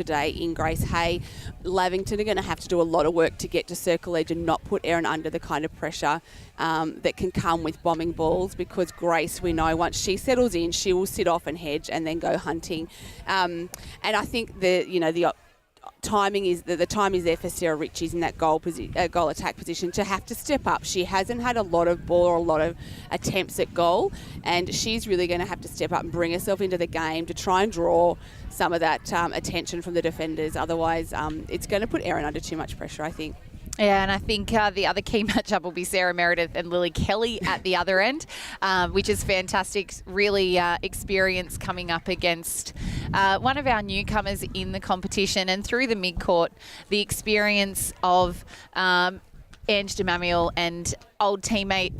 today in Grace Hay. Lavington are going to have to do a lot of work to get to circle edge and not put Erin under the kind of pressure that can come with bombing balls, because Grace, we know, once she settles in, she will sit off and hedge and then go hunting. And I think the timing is the time is there for Sarah Ritchie's in that goal attack position to have to step up. She hasn't had a lot of ball or a lot of attempts at goal, and she's really going to have to step up and bring herself into the game to try and draw some of that attention from the defenders. Otherwise, it's going to put Erin under too much pressure, I think. Yeah, and I think the other key matchup will be Sarah Meredith and Lily Kelly at the other end, which is fantastic. Really experience coming up against one of our newcomers in the competition. And through the mid-court, the experience of Ange DeMamuel and old teammate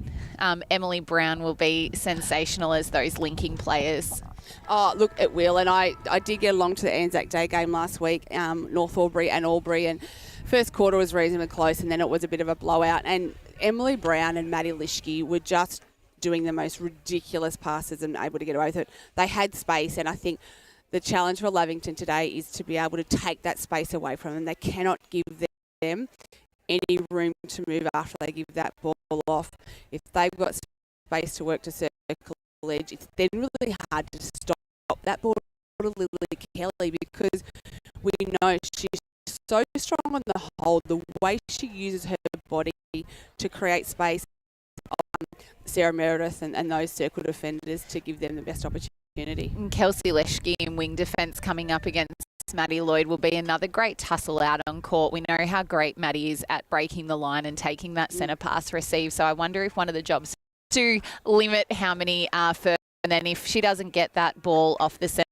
Emily Brown will be sensational as those linking players. Oh, look, it will. And I did get along to the Anzac Day game last week, North Albury and Albury, and first quarter was reasonably close, and then it was a bit of a blowout. And Emily Brown and Maddie Lischke were just doing the most ridiculous passes and able to get away with it. They had space, and I think the challenge for Lavington today is to be able to take that space away from them. They cannot give them any room to move after they give that ball off. If they've got space to work to circle edge, it's then really hard to stop that ball to Lily Kelly, because we know she's so strong on the hold, the way she uses her body to create space on Sarah Meredith and those circle defenders to give them the best opportunity. And Kelsey Leschke in wing defence coming up against Maddie Lloyd will be another great tussle out on court. We know how great Maddie is at breaking the line and taking that centre pass receive, so I wonder if one of the jobs to limit how many are first, and then if she doesn't get that ball off the centre,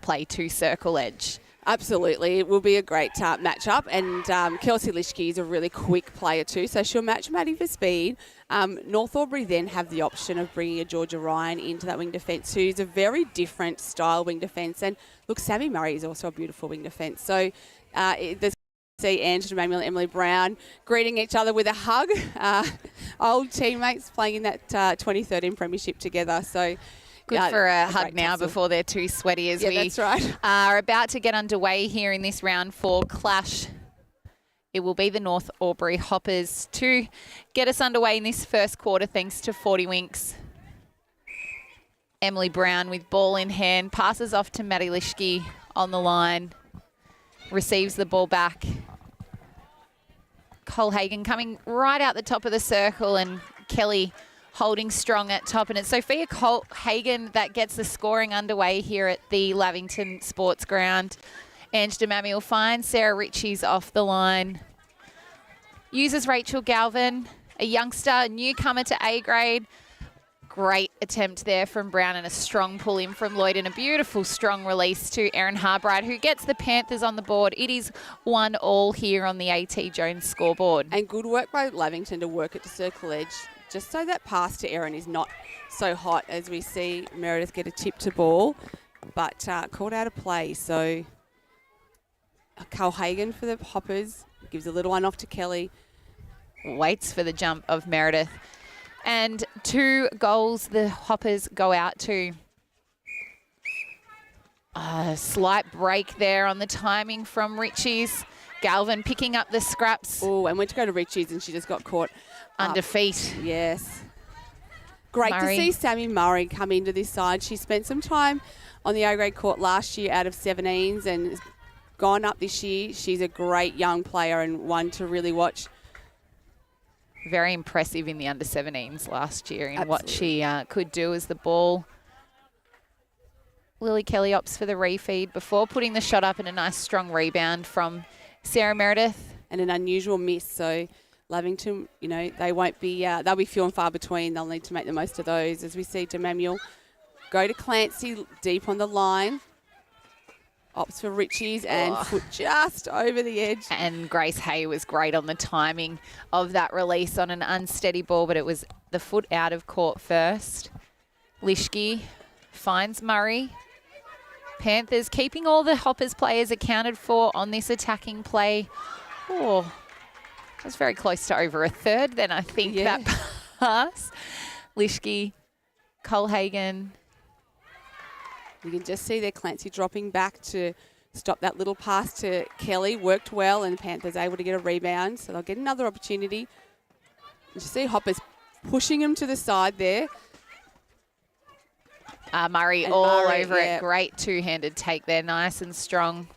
play to circle edge. Absolutely. It will be a great matchup, and Kelsey Lischke is a really quick player too, so she'll match Maddie for speed. North Albury then have the option of bringing a Georgia Ryan into that wing defence, who's a very different style wing defence. And look, Sammy Murray is also a beautiful wing defence. So there's see Ange DeMamuel and Emily Brown greeting each other with a hug. Old teammates playing in that 2013 premiership together. So good for a hug now tussle before they're too sweaty as we that's right. are about to get underway here in this round 4 clash. It will be the North Albury Hoppers to get us underway in this first quarter, thanks to 40 Winks. Emily Brown with ball in hand, passes off to Maddie Lischke on the line, receives the ball back. Cole Hagan coming right out the top of the circle, and Kelly holding strong at top. And it's Sophia Cole Hagan that gets the scoring underway here at the Lavington Sports Ground. Ange DeMamuel finds Sarah Ritchie's off the line. Uses Rachel Galvin, a youngster, a newcomer to A grade. Great attempt there from Brown, and a strong pull in from Lloyd, and a beautiful strong release to Erin Harbright, who gets the Panthers on the board. It is 1-1 here on the AT Jones scoreboard. And good work by Lavington to work it to circle edge, just so that pass to Erin is not so hot, as we see Meredith get a tip to ball, but called out of play. So Cole Hagan for the Hoppers, gives a little one off to Kelly. Waits for the jump of Meredith. And 2 goals the Hoppers go out to. A slight break there on the timing from Ritchie's. Galvin picking up the scraps. Oh, and went to go to Ritchie's and she just got caught under feet. Yes. Great Murray. To see Sammy Murray come into this side. She spent some time on the O-grade court last year out of 17s and has gone up this year. She's a great young player and one to really watch. Very impressive in the under-17s last year in Absolutely. what she could do as the ball. Lily Kelly opts for the refeed before putting the shot up, and a nice strong rebound from Sarah Meredith. And an unusual miss, so Lavington, you know, they won't be, they'll be few and far between. They'll need to make the most of those, as we see DeMamuel go to Clancy deep on the line. Opts for Ritchie's and put just over the edge. And Grace Hay was great on the timing of that release on an unsteady ball, but it was the foot out of court first. Lischke finds Murray. Panthers keeping all the Hoppers players accounted for on this attacking play. Oh, that was very close to over a third then, I think, that pass. Lischke, Cole Hagan. You can just see there Clancy dropping back to Stopped that little pass to Kelly, worked well, and the Panthers able to get a rebound. So they'll get another opportunity. You see Hoppers pushing him to the side there. Murray And all Murray, over yeah. it. Great two-handed take there. Nice and strong.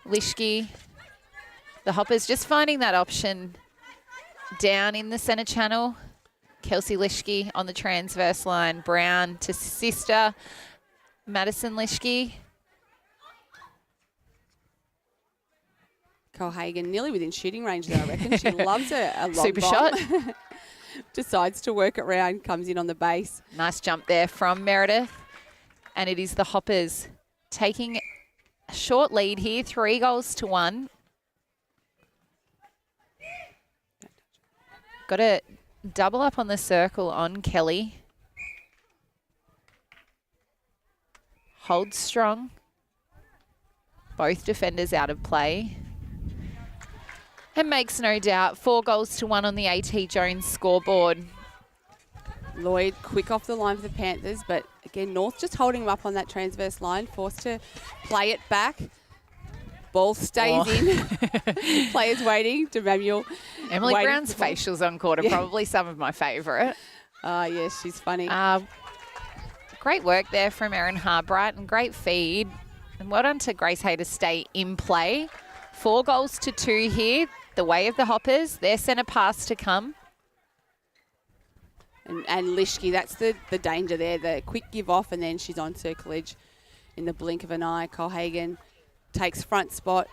Lischke. The Hoppers just finding that option down in the centre channel. Kelsey Lischke on the transverse line. Brown to sister Madison Lischke. Colhagen nearly within shooting range there, I reckon. She loves a long Super bomb. shot. Decides to work it round, comes in on the base. Nice jump there from Meredith. And it is the Hoppers taking a short lead here, 3-1. Got a double up on the circle on Kelly. Holds strong. Both defenders out of play. And makes no doubt 4-1 on the AT Jones scoreboard. Lloyd quick off the line for the Panthers, but again, North just holding him up on that transverse line, forced to play it back. Ball stays in. Players waiting. DeManuel. Emily waiting Brown's for the ball. facials on court are probably some of my favourite. Yes, she's funny. Great work there from Erin Harbright and great feed. And well done to Grace Hay to stay in play. 4-2 here. The way of the Hoppers. Their centre pass to come. And Lischke, that's the danger there. The quick give off, and then she's on circlage in the blink of an eye. Colhagen takes front spot.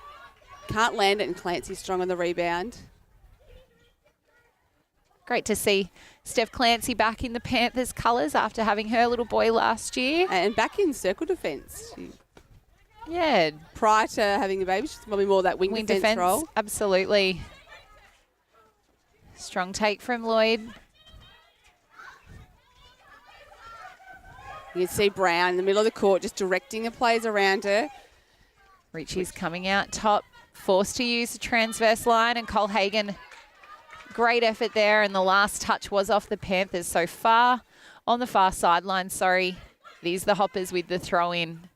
Can't land it, and Clancy's strong on the rebound. Great to see Steph Clancy back in the Panthers colours after having her little boy last year. And back in circle defence. Yeah. Prior to having the baby, she's probably more that wing defence role. Absolutely. Strong take from Lloyd. You can see Brown in the middle of the court just directing the players around her. Richie's coming out top, forced to use the transverse line, and Colhagen, great effort there, and the last touch was off the Panthers. So far on the far sideline, sorry. It is the Hoppers with the throw-in.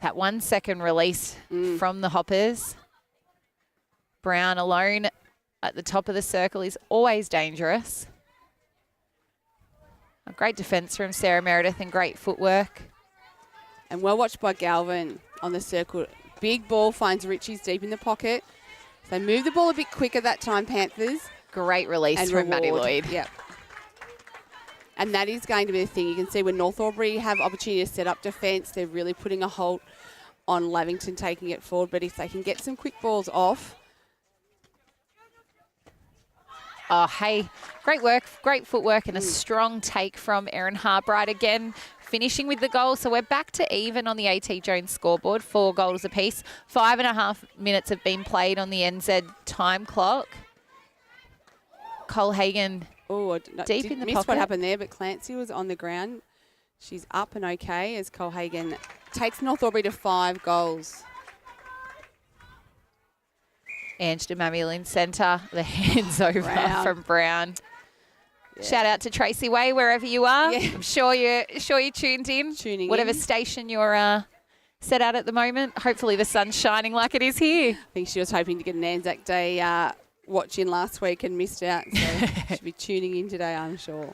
That 1 second release from the Hoppers. Brown alone at the top of the circle is always dangerous. A great defence from Sarah Meredith and great footwork. And well watched by Galvin on the circle. Big ball finds Richie's deep in the pocket. They move the ball a bit quicker that time, Panthers. Great release And from Maddie Lloyd. Yep. And that is going to be the thing. You can see when North Albury have opportunity to set up defence, they're really putting a halt on Lavington taking it forward. But if they can get some quick balls off. Oh, hey, great work, great footwork, and a strong take from Erin Harbright again, finishing with the goal. So we're back to even on the AT Jones scoreboard, 4 goals apiece. 5.5 minutes have been played on the NZ time clock. Colhagen deep in the missed pocket. what happened there, but Clancy was on the ground. She's up and okay as Colhagen takes North Albury to 5 goals. Ange DeMamuel in centre. The hands over from Brown. Yeah. Shout out to Tracy Way wherever you are. Yeah. I'm sure you're tuned in. Whatever station you're set out at the moment. Hopefully the sun's shining like it is here. I think she was hoping to get an Anzac Day watch in last week and missed out. So she'll be tuning in today, I'm sure.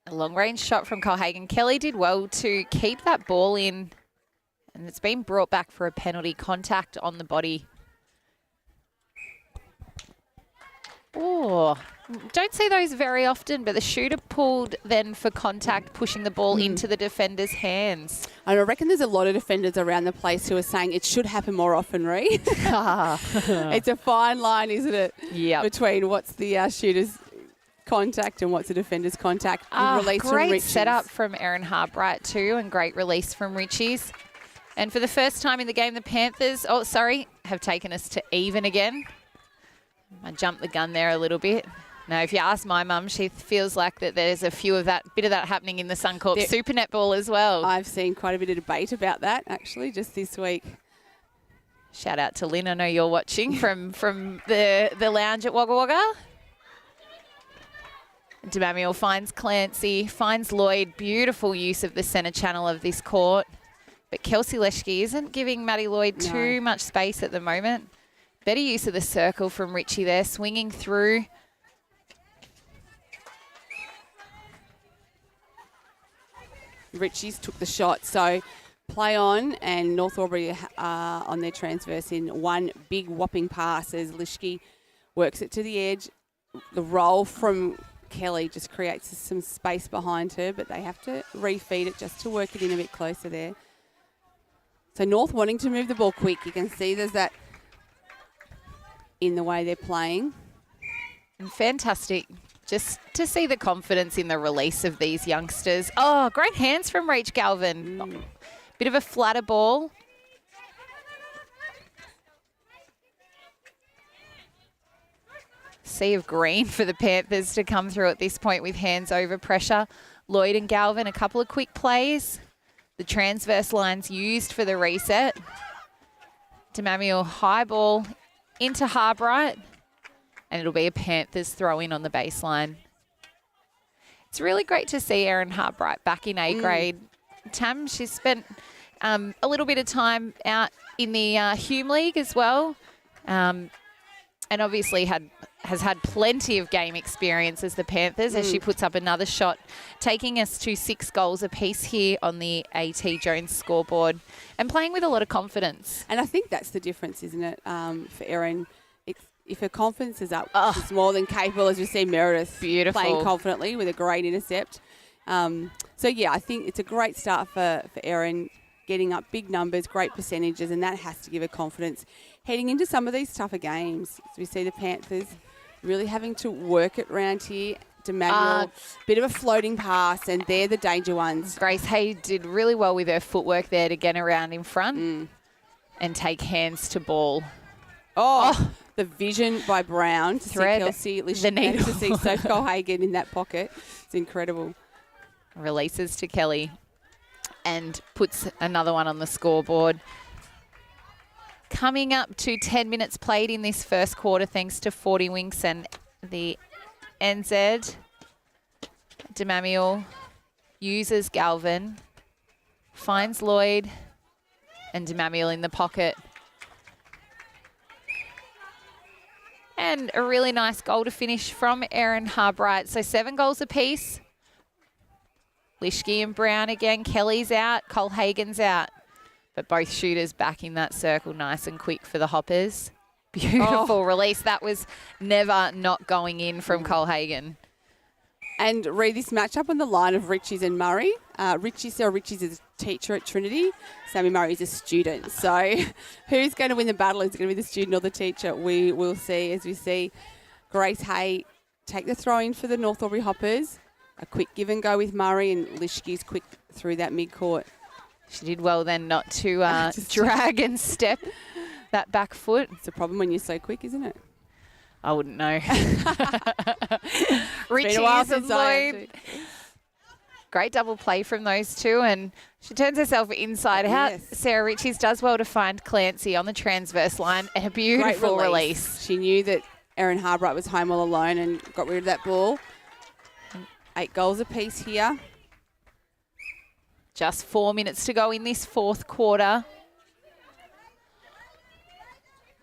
A long-range shot from Colhagen. Kelly did well to keep that ball in, and it's been brought back for a penalty. Contact on the body. Oh, don't see those very often, but the shooter pulled then for contact, pushing the ball into the defender's hands. I reckon there's a lot of defenders around the place who are saying it should happen more often, Ree. It's a fine line, isn't it? Yeah. Between what's the shooter's contact and what's a defender's contact. Release from great Richie's. setup from Erin Harbright too, and great release from Richie's. And for the first time in the game, the Panthers, have taken us to even again. I jumped the gun there a little bit. Now, if you ask my mum, she feels like that there's a bit of that happening in the Suncorp Super Netball as well. I've seen quite a bit of debate about that, actually, just this week. Shout out to Lynn. I know you're watching from the lounge at Wagga Wagga. Demamiel finds Clancy, finds Lloyd. Beautiful use of the centre channel of this court. But Kelsey Leschke isn't giving Maddie Lloyd too much space at the moment. Better use of the circle from Richie there, swinging through. Richie's took the shot, so play on, and North Albury on their transverse in one big whopping pass as Leschke works it to the edge. The roll from Kelly just creates some space behind her, but they have to refeed it just to work it in a bit closer there. So North wanting to move the ball quick. You can see there's that in the way they're playing. And fantastic just to see the confidence in the release of these youngsters. Oh, great hands from Rach Galvin. Bit of a flatter ball. Sea of green for the Panthers to come through at this point with hands over pressure. Lloyd and Galvin, a couple of quick plays. The transverse lines used for the reset. Demamiel high ball into Harbright. And it'll be a Panthers throw in on the baseline. It's really great to see Erin Harbright back in A grade. Tam, she's spent a little bit of time out in the Hume League as well. And obviously has had plenty of game experience as the Panthers as she puts up another shot, taking us to 6 goals apiece here on the AT Jones scoreboard and playing with a lot of confidence. And I think that's the difference, isn't it, for Erin? If her confidence is up, she's more than capable, as we see Meredith playing confidently with a great intercept. So, yeah, I think it's a great start for Erin, getting up big numbers, great percentages, and that has to give her confidence heading into some of these tougher games. As we see the Panthers really having to work it round here. Demamiel, bit of a floating pass, and they're the danger ones. Grace Hay did really well with her footwork there to get around in front and take hands to ball. The vision by Brown to Thread see Kelsey, the needle. To see Soph Colhagen in that pocket. It's incredible. Releases to Kelly and puts another one on the scoreboard. Coming up to 10 minutes played in this first quarter, thanks to 40 Winks and the NZ. Demamiel uses Galvin, finds Lloyd, and Demamiel in the pocket. And a really nice goal to finish from Erin Harbright. So 7 goals apiece. Leschke and Brown again. Kelly's out. Colhagen's out. But both shooters back in that circle nice and quick for the Hoppers. Beautiful release. That was never not going in from Colhagen. And read this matchup on the line of Richie's and Murray. Richie's a teacher at Trinity. Sammy Murray's a student. So who's going to win the battle? Is it going to be the student or the teacher? We will see as we see Grace Hay take the throw in for the North Albury Hoppers. A quick give and go with Murray, and Leschke's quick through that mid-court. She did well then not to drag and step that back foot. It's a problem when you're so quick, isn't it? I wouldn't know. Richie and Lloyd. Great double play from those two, and she turns herself inside out. Yes. Sarah Richards does well to find Clancy on the transverse line, and a beautiful release. She knew that Erin Harbright was home all alone and got rid of that ball. 8 goals apiece here. Just 4 minutes to go in this fourth quarter.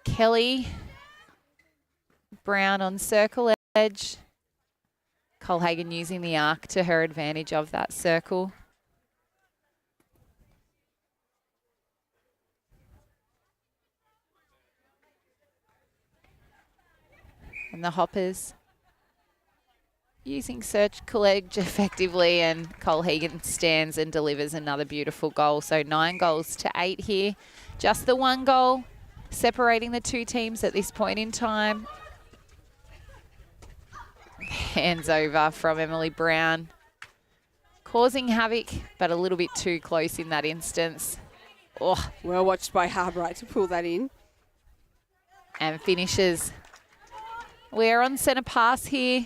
Kelly, Brown on circle edge. Colhagen using the arc to her advantage of that circle. And the Hoppers using circle edge effectively, and Colhagen stands and delivers another beautiful goal. So 9 goals to 8 here. Just the 1 goal separating the two teams at this point in time. Hands over from Emily Brown. Causing havoc, but a little bit too close in that instance. Oh. Well watched by Harbright to pull that in. And finishes. We're on centre pass here.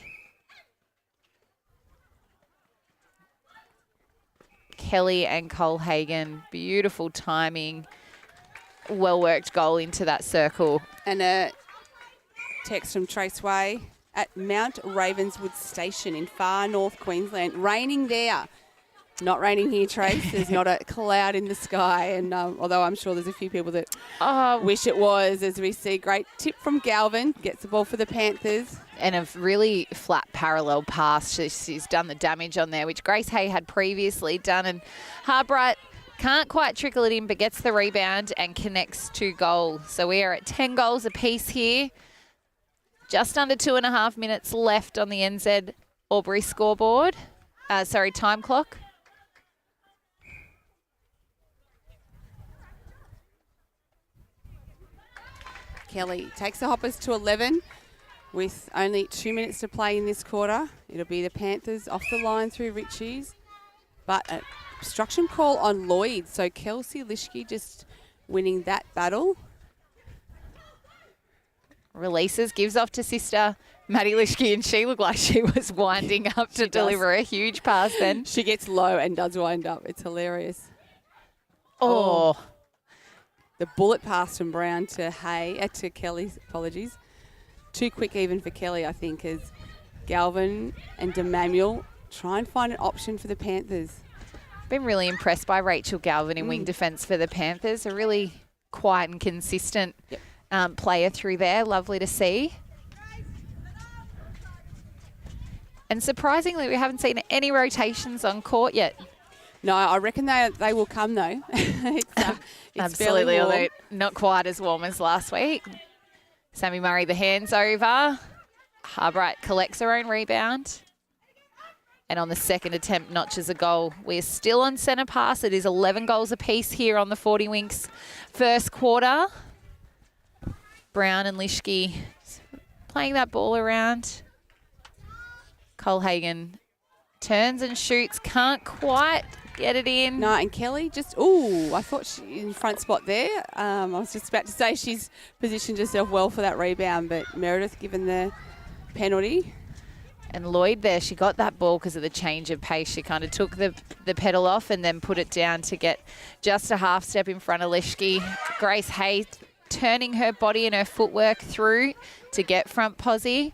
Kelly and Colhagen, beautiful timing. Well-worked goal into that circle. And a text from Trace Way. at Mount Ravenswood Station in far north Queensland. Raining there. Not raining here, Trace. There's not a cloud in the sky. And although I'm sure there's a few people that wish it was, as we see, great tip from Galvin. Gets the ball for the Panthers. And a really flat parallel pass. She's done the damage on there, which Grace Hay had previously done. And Harbright can't quite trickle it in, but gets the rebound and connects to goal. So we are at 10 goals apiece here. Just under 2.5 minutes left on the NZ Albury scoreboard. Time clock. Kelly takes the Hoppers to 11 with only 2 minutes to play in this quarter. It'll be the Panthers off the line through Ritchie's. But an obstruction call on Lloyd. So Kelsey Lischke just winning that battle. Releases, gives off to sister Maddie Lischke, and she looked like she was winding up to deliver a huge pass then. She gets low and does wind up. It's hilarious. Oh. The bullet pass from Brown to to Kelly's, apologies. Too quick even for Kelly, I think, as Galvin and DeManuel try and find an option for the Panthers. Been really impressed by Rachel Galvin in wing defence for the Panthers. A really quiet and consistent player through there. Lovely to see. And surprisingly, we haven't seen any rotations on court yet. No, I reckon they will come, though. it's Absolutely, although not quite as warm as last week. Sammy Murray, the hands over. Harbright collects her own rebound. And on the second attempt, notches a goal. We're still on centre pass. It is 11 goals apiece here on the 40 Winks first quarter. Brown and Lischke playing that ball around. Colhagen turns and shoots. Can't quite get it in. No, and Kelly I thought she in front spot there. I was just about to say she's positioned herself well for that rebound, but Meredith given the penalty. And Lloyd there, she got that ball because of the change of pace. She kind of took the pedal off and then put it down to get just a half step in front of Lischke. Grace Hay turning her body and her footwork through to get front posse.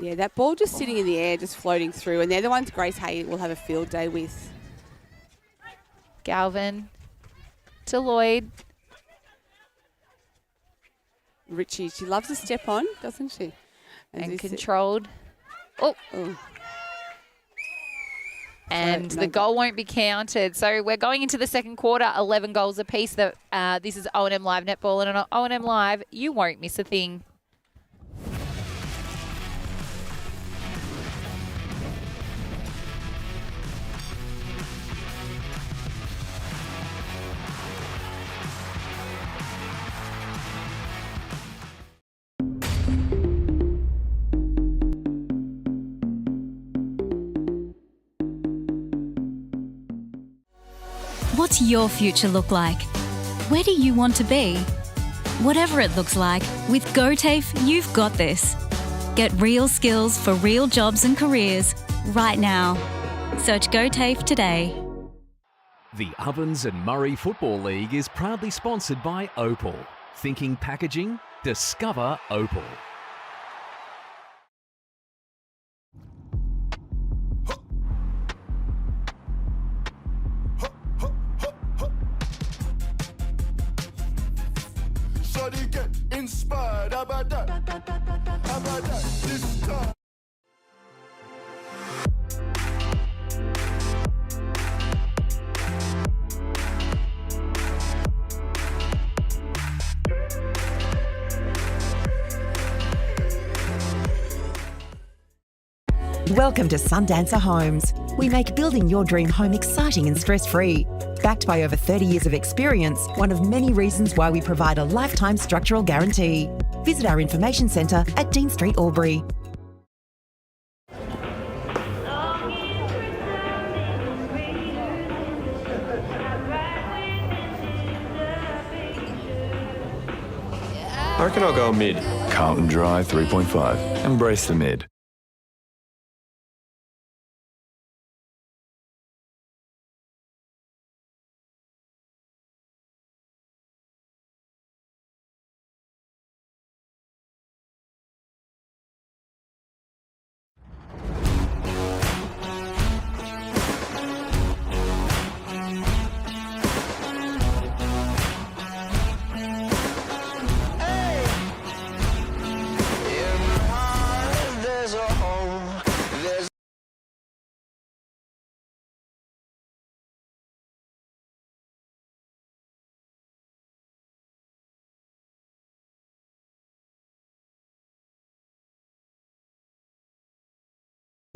Yeah, that ball just sitting in the air, just floating through. And they're the ones Grace Hay will have a field day with. Galvin to Lloyd. Ritchie, she loves to step on, doesn't she? And controlled. Oh. And the goal won't be counted. So we're going into the second quarter, 11 goals apiece. This is O&M Live Netball. And on O&M Live, you won't miss a thing. What's your future look like? Where do you want to be? Whatever it looks like, with GoTAFE, you've got this. Get real skills for real jobs and careers right now. Search GoTAFE today. The Ovens and Murray Football League is proudly sponsored by Opal. Thinking packaging? Discover Opal. Inspired, how about that? How about that? This time. Welcome to Sundancer Homes. We make building your dream home exciting and stress-free. Backed by over 30 years of experience, one of many reasons why we provide a lifetime structural guarantee. Visit our information centre at Dean Street, Albury. I reckon I'll go mid. Carlton Drive 3.5. Embrace the mid.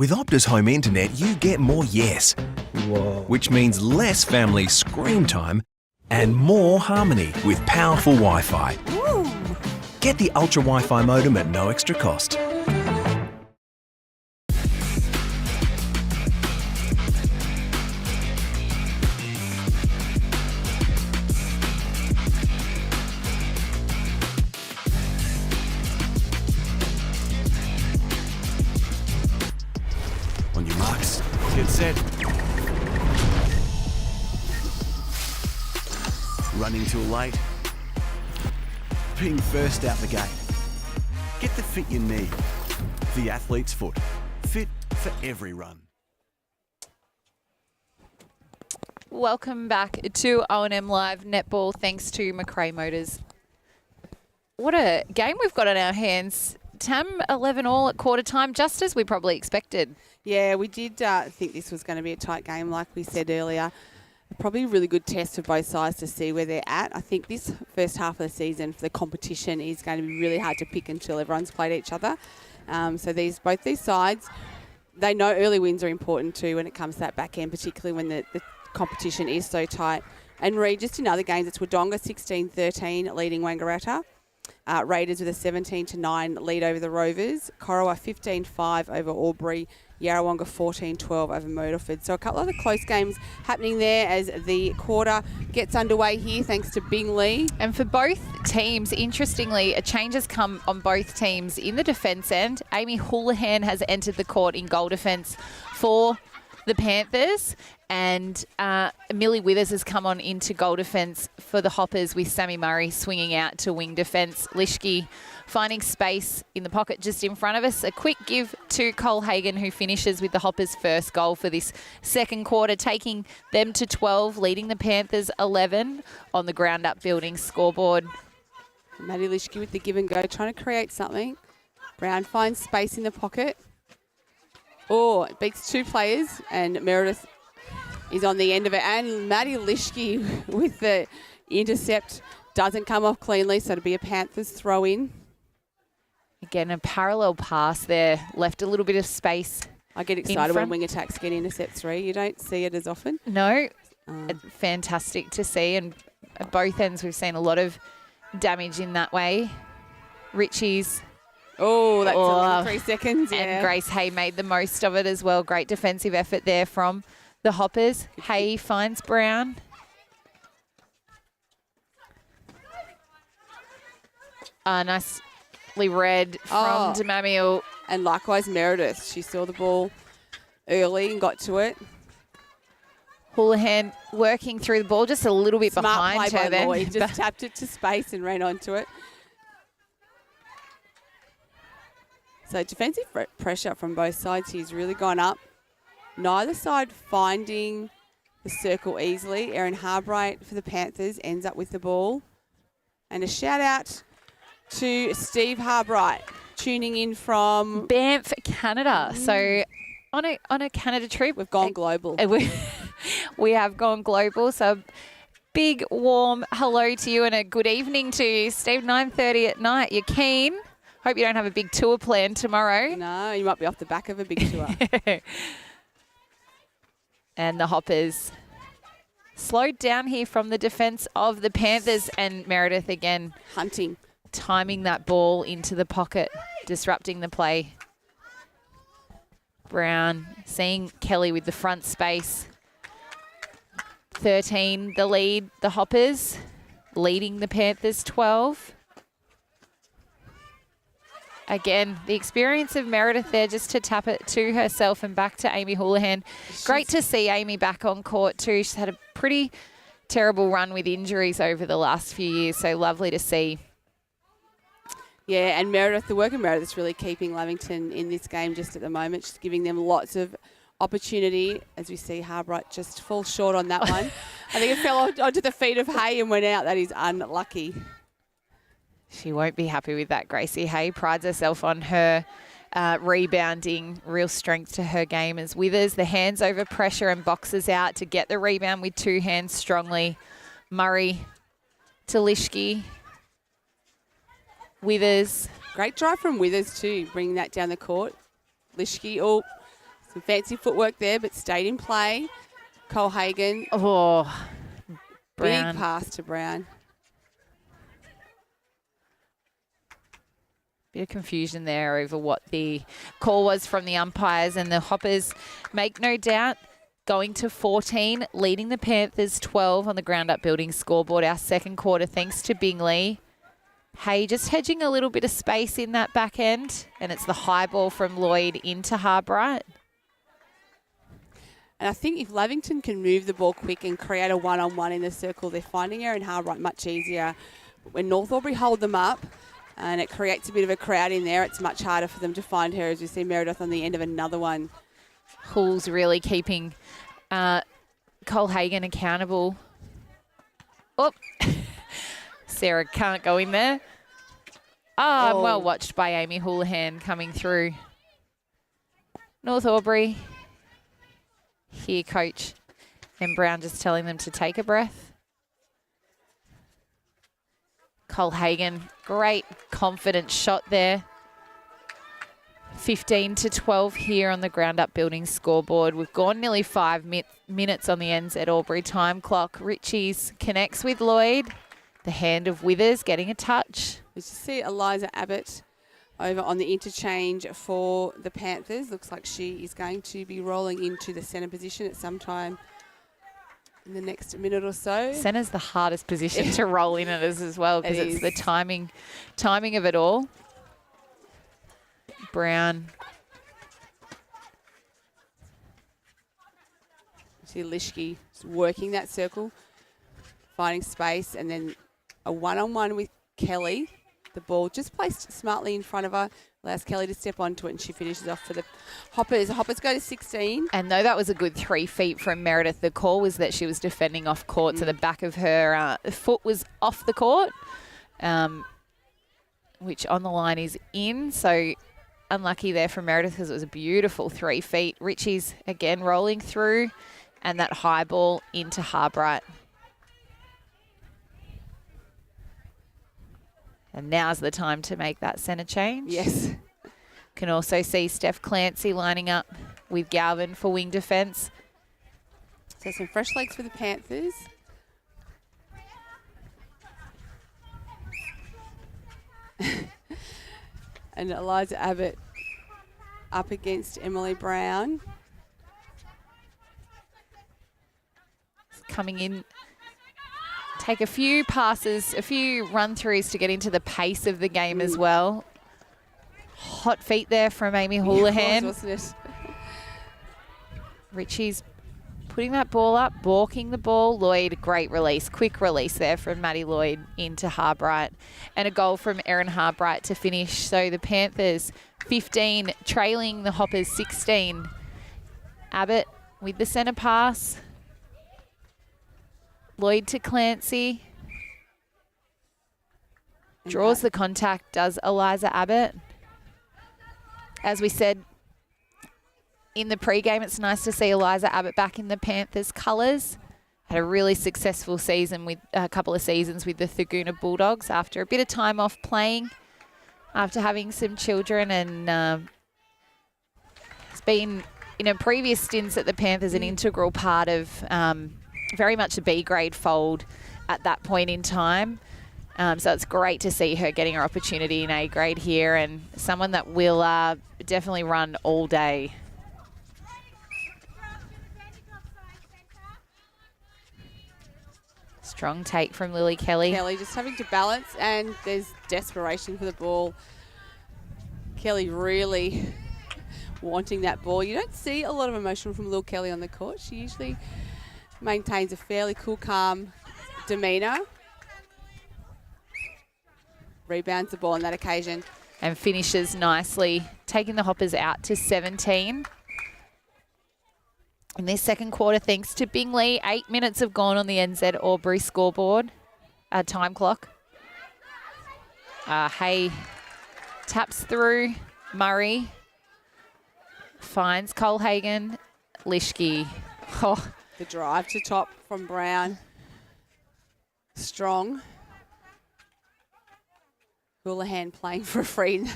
With Optus Home Internet, you get more yes. Whoa. Which means less family screen time and more harmony with powerful Wi-Fi. Ooh. Get the Ultra Wi-Fi modem at no extra cost. On your marks, get set. Running too late. Being first out the gate. Get the fit you need. The athlete's foot. Fit for every run. Welcome back to O&M Live Netball, thanks to McRae Motors. What a game we've got on our hands. Tam, 11 all at quarter time, just as we probably expected. Yeah, we did think this was going to be a tight game, like we said earlier. Probably a really good test for both sides to see where they're at. I think this first half of the season for the competition is going to be really hard to pick until everyone's played each other. So both these sides, they know early wins are important too when it comes to that back end, particularly when the competition is so tight. And Reid, just in other games, it's Wodonga 16-13 leading Wangaratta. Raiders with a 17-9 lead over the Rovers. Corowa 15-5 over Albury. Yarrawonga 14-12 over Myrtleford. So a couple of the close games happening there as the quarter gets underway here, thanks to Bingley. And for both teams, interestingly, a change has come on both teams in the defence end. Amy Houlihan has entered the court in goal defence for the Panthers, and Millie Withers has come on into goal defence for the Hoppers, with Sammy Murray swinging out to wing defence. Lishke finding space in the pocket just in front of us. A quick give to Cole Hagan, who finishes with the Hoppers' first goal for this second quarter, taking them to 12, leading the Panthers 11 on the ground-up building scoreboard. Maddie Lishke with the give and go, trying to create something. Brown finds space in the pocket. Oh, it beats two players, and Meredith is on the end of it. And Maddie Lishke with the intercept doesn't come off cleanly, so it'll be a Panthers throw in. Again, a parallel pass there, left a little bit of space. I get excited when wing attacks get intercept three. You don't see it as often. No, fantastic to see. And at both ends, we've seen a lot of damage in that way. Richie's. Oh, that's 3 seconds. Yeah. And Grace Hay made the most of it as well. Great defensive effort there from the Hoppers. Hay finds Brown. Nicely read from Demamiel. And likewise Meredith. She saw the ball early and got to it. Houlihan working through the ball just a little bit Smart behind play her by then. Lloyd. Just tapped it to space and ran onto it. So defensive pressure from both sides here has really gone up. Neither side finding the circle easily. Erin Harbright for the Panthers ends up with the ball. And a shout out to Steve Harbright tuning in from Banff, Canada. So on a Canada trip, we've gone global. We have gone global. So big warm hello to you and a good evening to you, Steve. 9:30 at night. You're keen? Hope you don't have a big tour planned tomorrow. No, you might be off the back of a big tour. And the Hoppers slowed down here from the defence of the Panthers, and Meredith again hunting, timing that ball into the pocket, disrupting the play. Brown seeing Kelly with the front space. 13 the lead, the Hoppers leading the Panthers 12. Again, the experience of Meredith there just to tap it to herself and back to Amy Houlihan. Great to see Amy back on court too. She's had a pretty terrible run with injuries over the last few years, so lovely to see. Yeah, and Meredith, the work of Meredith is really keeping Lavington in this game just at the moment. She's giving them lots of opportunity, as we see Harbright just fall short on that one. I think it fell onto the feet of Hay and went out. That is unlucky. She won't be happy with that. Gracie Hay prides herself on her rebounding, real strength to her game as Withers. The hands over pressure and boxes out to get the rebound with two hands strongly. Murray to Lishke. Withers. Great drive from Withers too, bringing that down the court. Lishke, Some fancy footwork there, but stayed in play. Cole Hagan. Oh, Brown. Big pass to Brown. Bit of confusion there over what the call was from the umpires, and the Hoppers make no doubt going to 14, leading the Panthers 12 on the ground-up building scoreboard. Our second quarter, thanks to Bingley. Hay just hedging a little bit of space in that back end, and it's the high ball from Lloyd into Harbright. And I think if Lavington can move the ball quick and create a one-on-one in the circle, they're finding Aaron Harbright much easier. When North Albury hold them up and it creates a bit of a crowd in there, it's much harder for them to find her, as we see Meredith on the end of another one. Hull's really keeping Cole Hagan accountable. Oh, Sarah can't go in there. Oh, well watched by Amy Houlihan coming through. North Albury. Here, coach. And Brown just telling them to take a breath. Cole Hagan, great confident shot there. 15-12 here on the ground-up building scoreboard. We've gone nearly 5 minutes on the NZ Albury time clock. Richies connects with Lloyd. The hand of Withers getting a touch. We just see Eliza Abbott over on the interchange for the Panthers. Looks like she is going to be rolling into the centre position at some time in the next minute or so. Centre's the hardest position to roll in it as well, because it's the timing of it all. Brown. See Lischke working that circle, finding space, and then a one-on-one with Kelly. The ball just placed smartly in front of her, allows Kelly to step onto it, and she finishes off for the Hoppers. The Hoppers go to 16. And though that was a good 3 feet from Meredith, the call was that she was defending off court, so the back of her foot was off the court, which on the line is in. So unlucky there for Meredith, because it was a beautiful 3 feet. Richie's again rolling through, and that high ball into Harbright. And now's the time to make that centre change. Yes. Can also see Steph Clancy lining up with Galvin for wing defence. So some fresh legs for the Panthers. And Eliza Abbott up against Emily Brown. Coming in, take a few passes, a few run-throughs to get into the pace of the game as well. Hot feet there from Amy Houlihan. It was, wasn't it? Richie's putting that ball up, balking the ball. Lloyd, great release, quick release there from Maddie Lloyd into Harbright. And a goal from Erin Harbright to finish. So the Panthers 15, trailing the Hoppers 16. Abbott with the centre pass. Lloyd to Clancy. Draws the contact, does Eliza Abbott. As we said in the pre-game, it's nice to see Eliza Abbott back in the Panthers colours. Had a really successful season with a couple of seasons with the Thurgoona Bulldogs after a bit of time off playing, after having some children, and has been in a previous stints at the Panthers an integral part of very much a B-grade fold at that point in time. So it's great to see her getting her opportunity in A-grade here, and someone that will definitely run all day. Strong take from Lily Kelly. Kelly just having to balance, and there's desperation for the ball. Kelly really wanting that ball. You don't see a lot of emotion from Lil Kelly on the court. She usually maintains a fairly cool, calm demeanour. Rebounds the ball on that occasion. And finishes nicely, taking the Hoppers out to 17. In this second quarter, thanks to Bingley, 8 minutes have gone on the NZ Albury scoreboard, time clock. Hay taps through, Murray finds Cole Hagan, Lischke. Oh. The drive to top from Brown. Strong. Houlihan playing for a free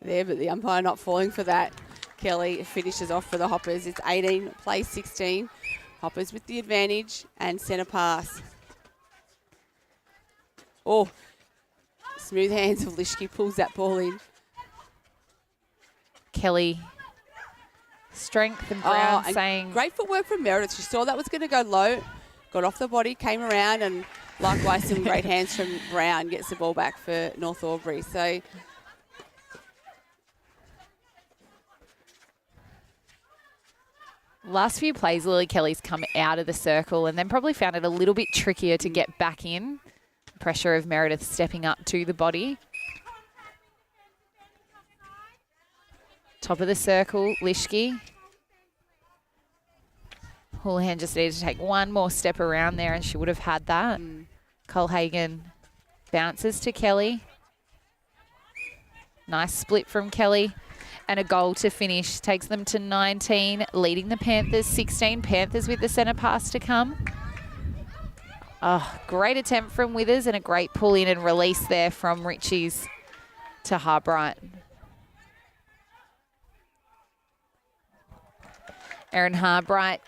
there, but the umpire not falling for that. Kelly finishes off for the Hoppers. It's 18, plays 16. Hoppers with the advantage and centre pass. Oh, smooth hands of Lischke pulls that ball in. Kelly, strength and Brown saying... Great footwork from Meredith. She saw that was going to go low, got off the body, came around, and likewise some great hands from Brown, gets the ball back for North Albury. So... Last few plays, Lily Kelly's come out of the circle and then probably found it a little bit trickier to get back in. Pressure of Meredith stepping up to the body. Top of the circle, Lischke. Houlihan just needed to take one more step around there and she would have had that. Colhagen bounces to Kelly. Nice split from Kelly. And a goal to finish. Takes them to 19, leading the Panthers 16. Panthers with the centre pass to come. Oh, great attempt from Withers and a great pull in and release there from Richies to Harbright. Erin Harbright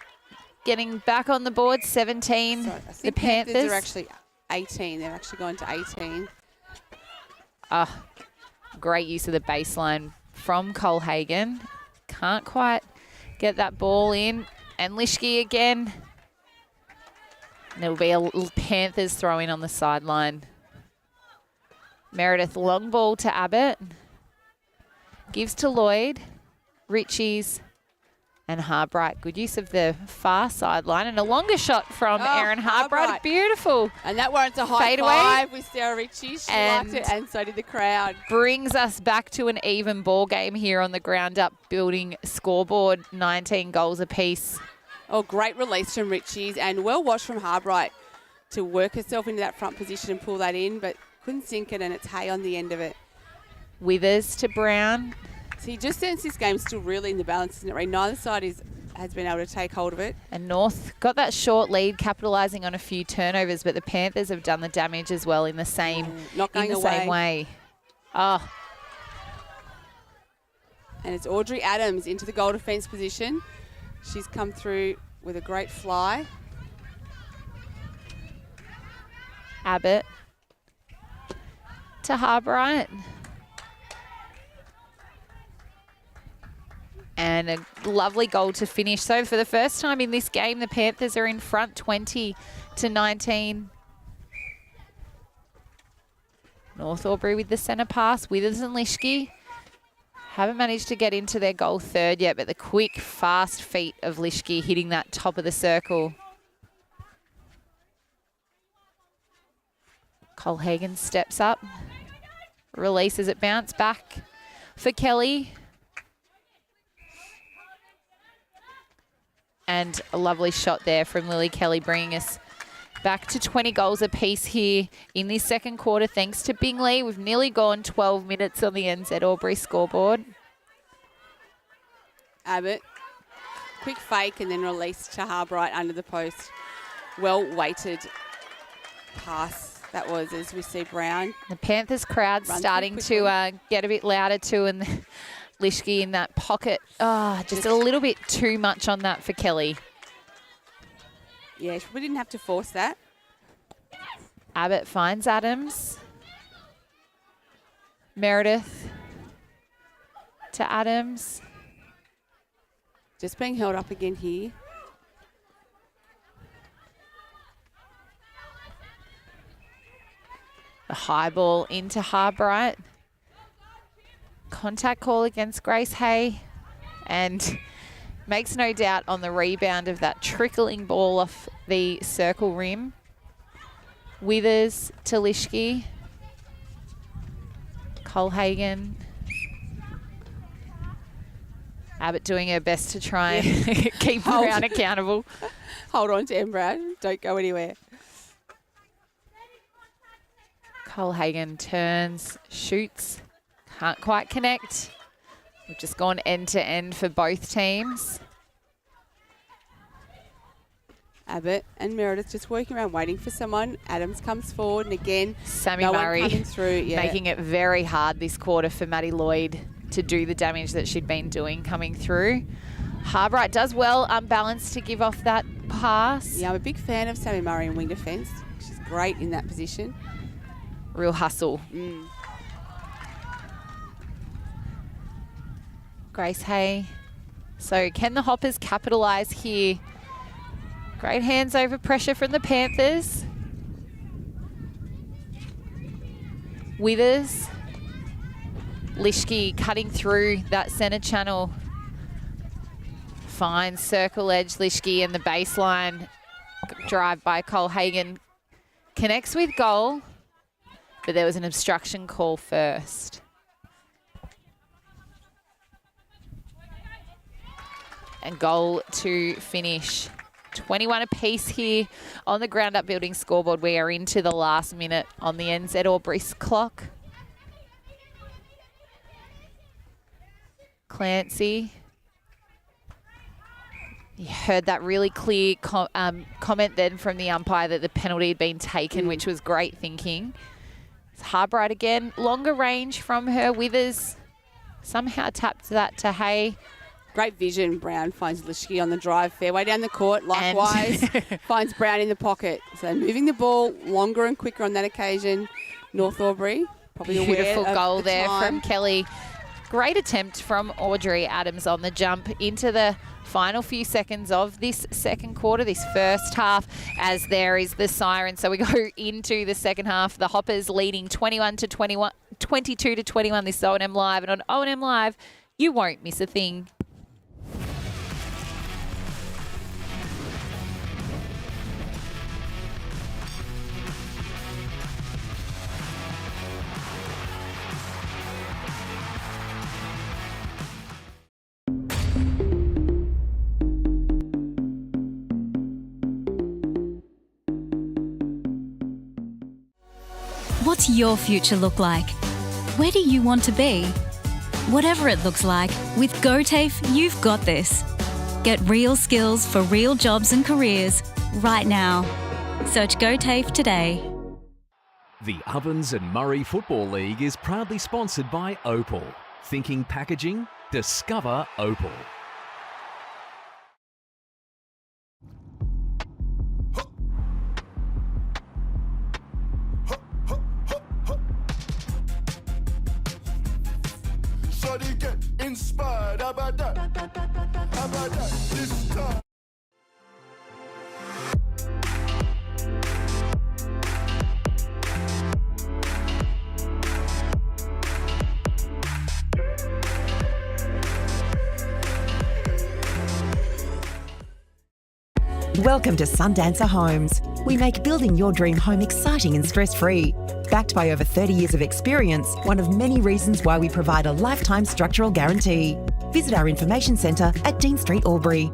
getting back on the board, 17. Sorry, I think the Panthers are actually 18. They've actually gone to 18. Great use of the baseline from Colhagen. Can't quite get that ball in. And Lischke again. There'll be a little Panthers throw in on the sideline. Meredith, long ball to Abbott. Gives to Lloyd. Richies and Harbright. Good use of the far sideline. And a longer shot from Erin Harbright. Beautiful. And that warrants a high five with Sarah Ritchie. She liked it, and so did the crowd. Brings us back to an even ball game here on the ground up building scoreboard. 19 goals apiece. Oh, great release from Richies and well watched from Harbright to work herself into that front position and pull that in, but couldn't sink it, and it's Hay on the end of it. Withers to Brown. So you just sense this game's still really in the balance, isn't it, Ray? Neither side has been able to take hold of it. And North got that short lead, capitalising on a few turnovers, but the Panthers have done the damage as well in the same, same way. Oh. And it's Audrey Adams into the goal defence position. She's come through with a great fly. Abbott to Harbright. And a lovely goal to finish. So for the first time in this game, the Panthers are in front 20-19. North Albury with the centre pass. Withers and Lischke haven't managed to get into their goal third yet, but the quick, fast feet of Lischke hitting that top of the circle. Colhagen steps up. Releases it, bounce back for Kelly. And a lovely shot there from Lily Kelly, bringing us back to 20 goals apiece here in this second quarter, thanks to Bingley. We've nearly gone 12 minutes on the NZ Albury scoreboard. Abbott, quick fake and then release to Harbright under the post. Well-weighted pass that was, as we see Brown. The Panthers crowd starting to get a bit louder too, and Lischke in that pocket. Oh, just a little bit too much on that for Kelly. Yeah, we didn't have to force that. Abbott finds Adams. Meredith to Adams. Just being held up again here. A high ball into Harbright. Contact call against Grace Hay, and makes no doubt on the rebound of that trickling ball off the circle rim. Withers to Lischke. Colhagen. Abbott doing her best to try and keep Brown accountable. Hold on to Brown. Don't go anywhere. Colhagen turns, shoots. Can't quite connect. We've just gone end to end for both teams. Abbott and Meredith just working around waiting for someone. Adams comes forward, and again, Sammy no Murray one coming through. Yeah. making it very hard this quarter for Maddie Lloyd. to do the damage that she'd been doing coming through. Harbright does well unbalanced to give off that pass. Yeah, I'm a big fan of Sammy Murray in wing defence. She's great in that position. Real hustle. Grace Hay. So can the Hoppers capitalise here? Great hands over pressure from the Panthers. Withers. Lischke cutting through that centre channel. Fine circle edge, Lischke, and the baseline drive by Cole Hagan connects with goal, but there was an obstruction call first. And goal to finish. 21 apiece here on the ground up building scoreboard. We are into the last minute on the NZ Albury's clock. Clancy. You heard that really clear comment then from the umpire that the penalty had been taken, which was great thinking. It's Harbright again. Longer range from her. Withers somehow tapped that to Hay. Great vision. Brown finds Lischke on the drive, fairway down the court. Likewise, finds Brown in the pocket. So moving the ball longer and quicker on that occasion. North Albury, probably beautiful aware goal of the there time. from Kelly. Great attempt from Audrey Adams on the jump into the final few seconds of this second quarter, this first half, as there is the siren. So we go into the second half. The Hoppers leading 22 to 21. This is O&M Live, and on O&M Live, you won't miss a thing. What's your future look like? Where do you want to be? Whatever it looks like, with GoTAFE, you've got this. Get real skills for real jobs and careers right now. Search GoTAFE today. The Ovens and Murray Football League is proudly sponsored by Opal. Thinking packaging? Discover Opal. Shawty get inspired. How about that? How about that? This time. Welcome to Sundancer Homes. We make building your dream home exciting and stress-free. Backed by over 30 years of experience, one of many reasons why we provide a lifetime structural guarantee. Visit our information centre at Dean Street, Albury.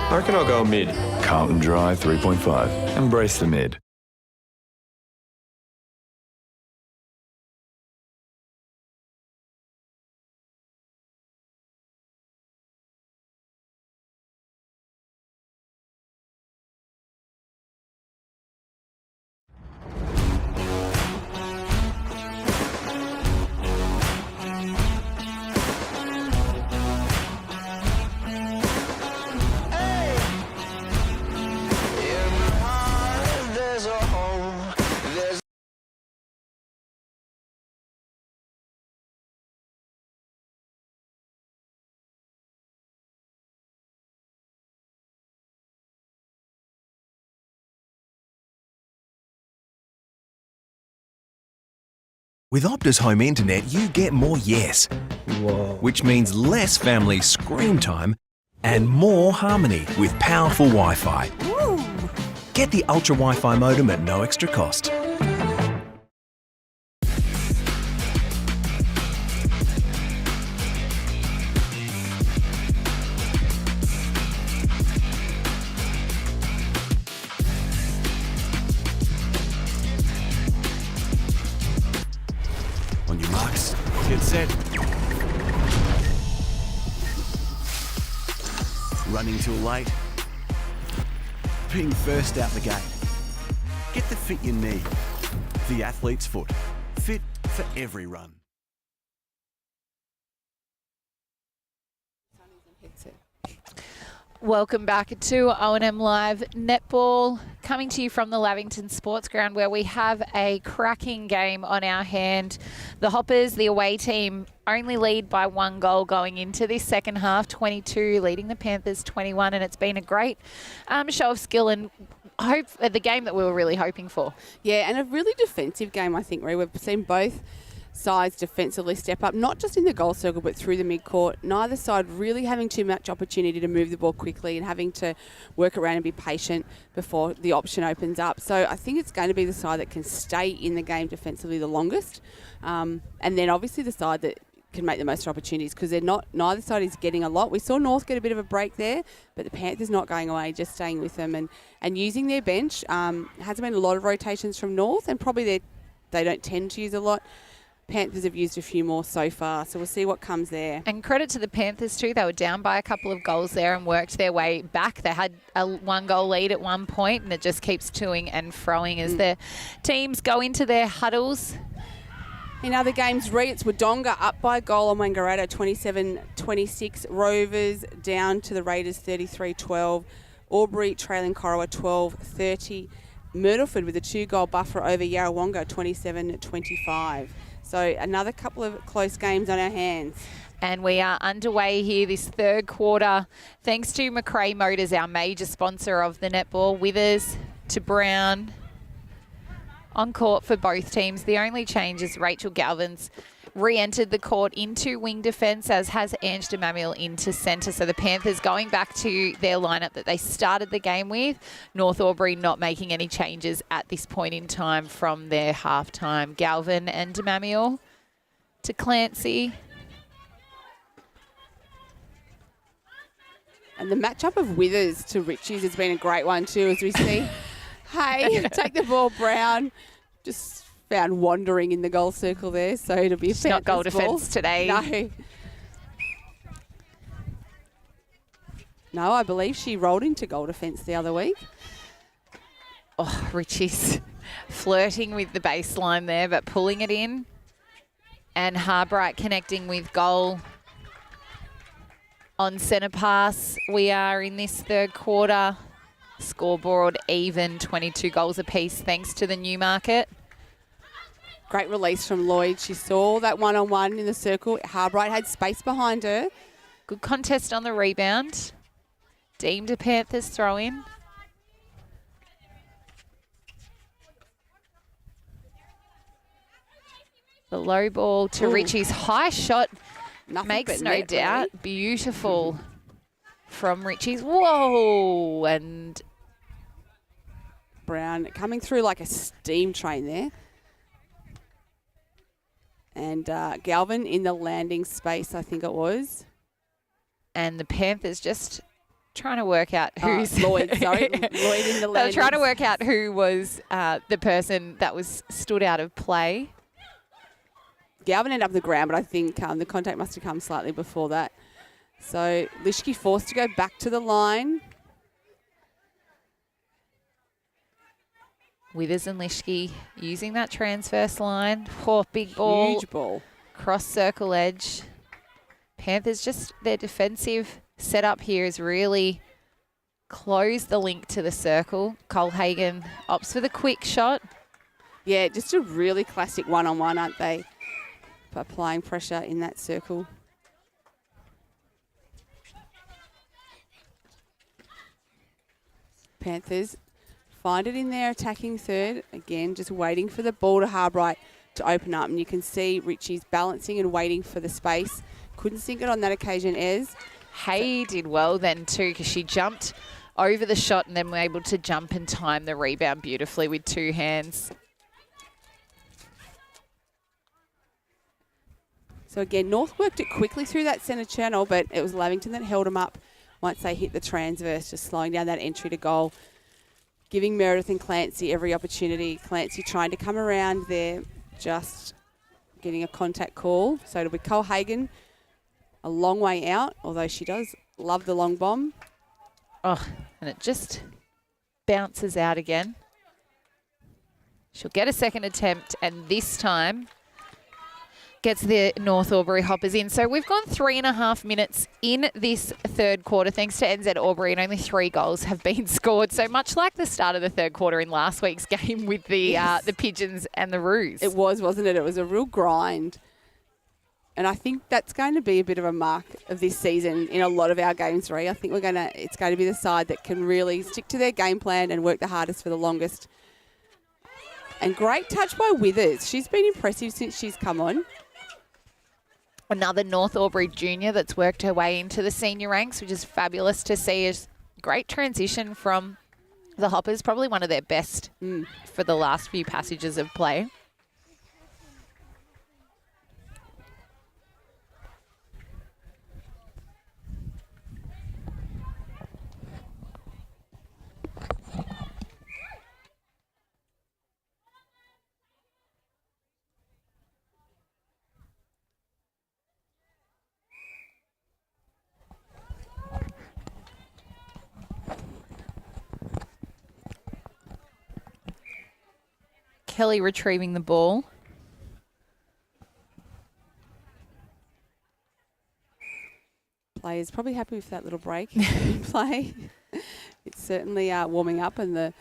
I reckon I'll go mid. Carlton Drive 3.5. Embrace the mid. With Optus Home Internet, you get more yes. Which means less family screen time and more harmony with powerful Wi-Fi. Get the Ultra Wi-Fi modem at no extra cost. On your marks, get set. Running too late? Being first out the gate? Get the fit you need. The athlete's foot. Fit for every run. Welcome back to O&M Live Netball, coming to you from the Lavington Sports Ground, where we have a cracking game on our hand. The Hoppers, the away team, only lead by 1 goal going into this second half, 22, leading the Panthers 21, and it's been a great show of skill and hope the game that we were really hoping for. Yeah, and a really defensive game, I think, Ree. We've seen both sides defensively step up, not just in the goal circle but through the mid-court. Neither side really having too much opportunity to move the ball quickly and having to work around and be patient before the option opens up. So I think it's going to be the side that can stay in the game defensively the longest, and then obviously the side that can make the most opportunities, because neither side is getting a lot. We saw North get a bit of a break there, but the Panthers not going away, just staying with them and using their bench. Hasn't been a lot of rotations from North, and probably they don't tend to use a lot. Panthers have used a few more so far, so we'll see what comes there. And credit to the Panthers too. They were down by a couple of goals there and worked their way back. They had a 1-goal lead at one point, and it just keeps toing and froing as their teams go into their huddles. In other games, it's Wodonga up by a goal on Wangaratta, 27-26. Rovers down to the Raiders, 33-12. Albury trailing Corowa, 12-30. Myrtleford with a 2-goal buffer over Yarrawonga, 27-25. So another couple of close games on our hands. And we are underway here this third quarter, thanks to McRae Motors, our major sponsor of the netball. Withers to Brown on court for both teams. The only change is Rachel Galvin's re-entered the court into wing defence, as has Ange DeMamuel into centre. So the Panthers going back to their lineup that they started the game with. North Albury not making any changes at this point in time from their halftime. Galvin and DeMamuel to Clancy. And the matchup of Withers to Richies has been a great one too, as we see. Hey, take the ball, Brown. Just found wandering in the goal circle there, so it'll be a not goal defence today. No, I believe she rolled into goal defence the other week. Oh, Richie's flirting with the baseline there, but pulling it in. And Harbright connecting with goal on centre pass. We are in this third quarter. Scoreboard even, 22 goals apiece thanks to the Newmarket. Great release from Lloyd. She saw that one-on-one in the circle. Harbright had space behind her. Good contest on the rebound. Deemed a Panthers throw-in. The low ball to Richie's high shot. Nothing makes but no net, doubt. really. Beautiful from Richie's. Whoa! And Brown coming through like a steam train there. And Galvin in the landing space, I think it was. And the Panthers just trying to work out who's... Lloyd, sorry. Lloyd in the They were landing. trying to work out who was the person that was stood out of play. Galvin ended up on the ground, but I think the contact must have come slightly before that. So Lischke forced to go back to the line. Withers and Lischke using that transverse line. Oh, big ball. Huge ball. Cross circle edge. Panthers just, their defensive setup here is really closed the link to the circle. Cole Hagan opts for the quick shot. Yeah, just a really classic one-on-one, aren't they? Applying pressure in that circle. Panthers find it in their attacking third. Again, just waiting for the ball to Harbright to open up. And you can see Richie's balancing and waiting for the space. Couldn't sink it on that occasion, Ez. Hay did well then too, because she jumped over the shot and then were able to jump and time the rebound beautifully with two hands. So again, North worked it quickly through that centre channel, but it was Lavington that held them up once they hit the transverse, just slowing down that entry to goal, giving Meredith and Clancy every opportunity. Clancy trying to come around there, just getting a contact call. So it'll be Cole Hagan a long way out, although she does love the long bomb. Oh, and it just bounces out again. She'll get a second attempt, and this time gets the North Albury Hoppers in. So we've gone 3.5 minutes in this third quarter, thanks to NZ Albury, and only 3 goals have been scored. So much like the start of the third quarter in last week's game with the Pigeons and the Roos. It was, wasn't it? It was a real grind. And I think that's going to be a bit of a mark of this season in a lot of our games, Ree. I think it's going to be the side that can really stick to their game plan and work the hardest for the longest. And great touch by Withers. She's been impressive since she's come on. Another North Albury junior that's worked her way into the senior ranks, which is fabulous to see. Is great transition from the Hoppers, probably one of their best for the last few passages of play. Kelly retrieving the ball. Players probably happy with that little break in play. It's certainly warming up, and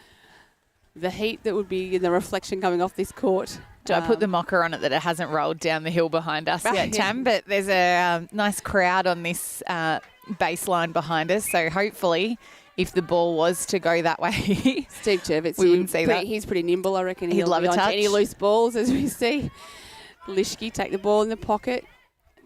the heat that would be in the reflection coming off this court. Do I put the mocker on it that it hasn't rolled down the hill behind us yet, Tam? But there's a nice crowd on this baseline behind us, so hopefully if the ball was to go that way, Steve Jervitz, we wouldn't see that. He's pretty nimble, I reckon. He'd love a touch. Any loose balls, as we see. Lischke take the ball in the pocket.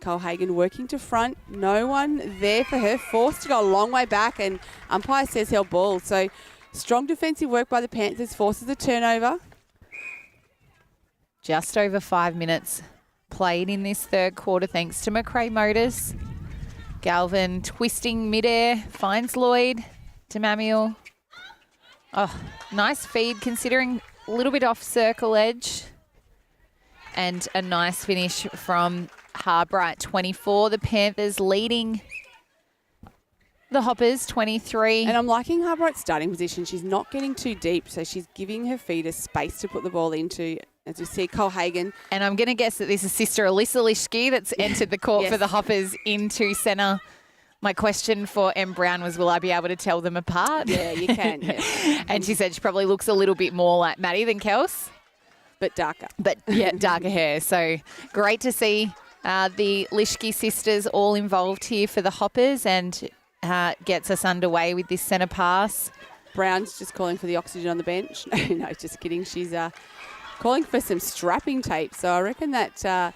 Cole Hagan working to front. No one there for her. Forced to go a long way back, and umpire says held ball. So strong defensive work by the Panthers forces the turnover. Just over 5 minutes played in this third quarter, thanks to McRae Motors. Galvin twisting midair, finds Lloyd. Demamiel. Oh, nice feed considering a little bit off circle edge. And a nice finish from Harbright, 24. The Panthers leading the Hoppers, 23. And I'm liking Harbright's starting position. She's not getting too deep, so she's giving her feeder space to put the ball into. As we see, Cole Hagan. And I'm going to guess that this is sister Alyssa Lischke that's entered the court for the Hoppers into centre. My question for Em Brown was, will I be able to tell them apart? Yeah, you can. Yeah. And she said she probably looks a little bit more like Maddie than Kels. But darker. But, yeah, darker hair. So great to see the Lischke sisters all involved here for the Hoppers, and gets us underway with this centre pass. Brown's just calling for the oxygen on the bench. No, just kidding. She's calling for some strapping tape. So I reckon that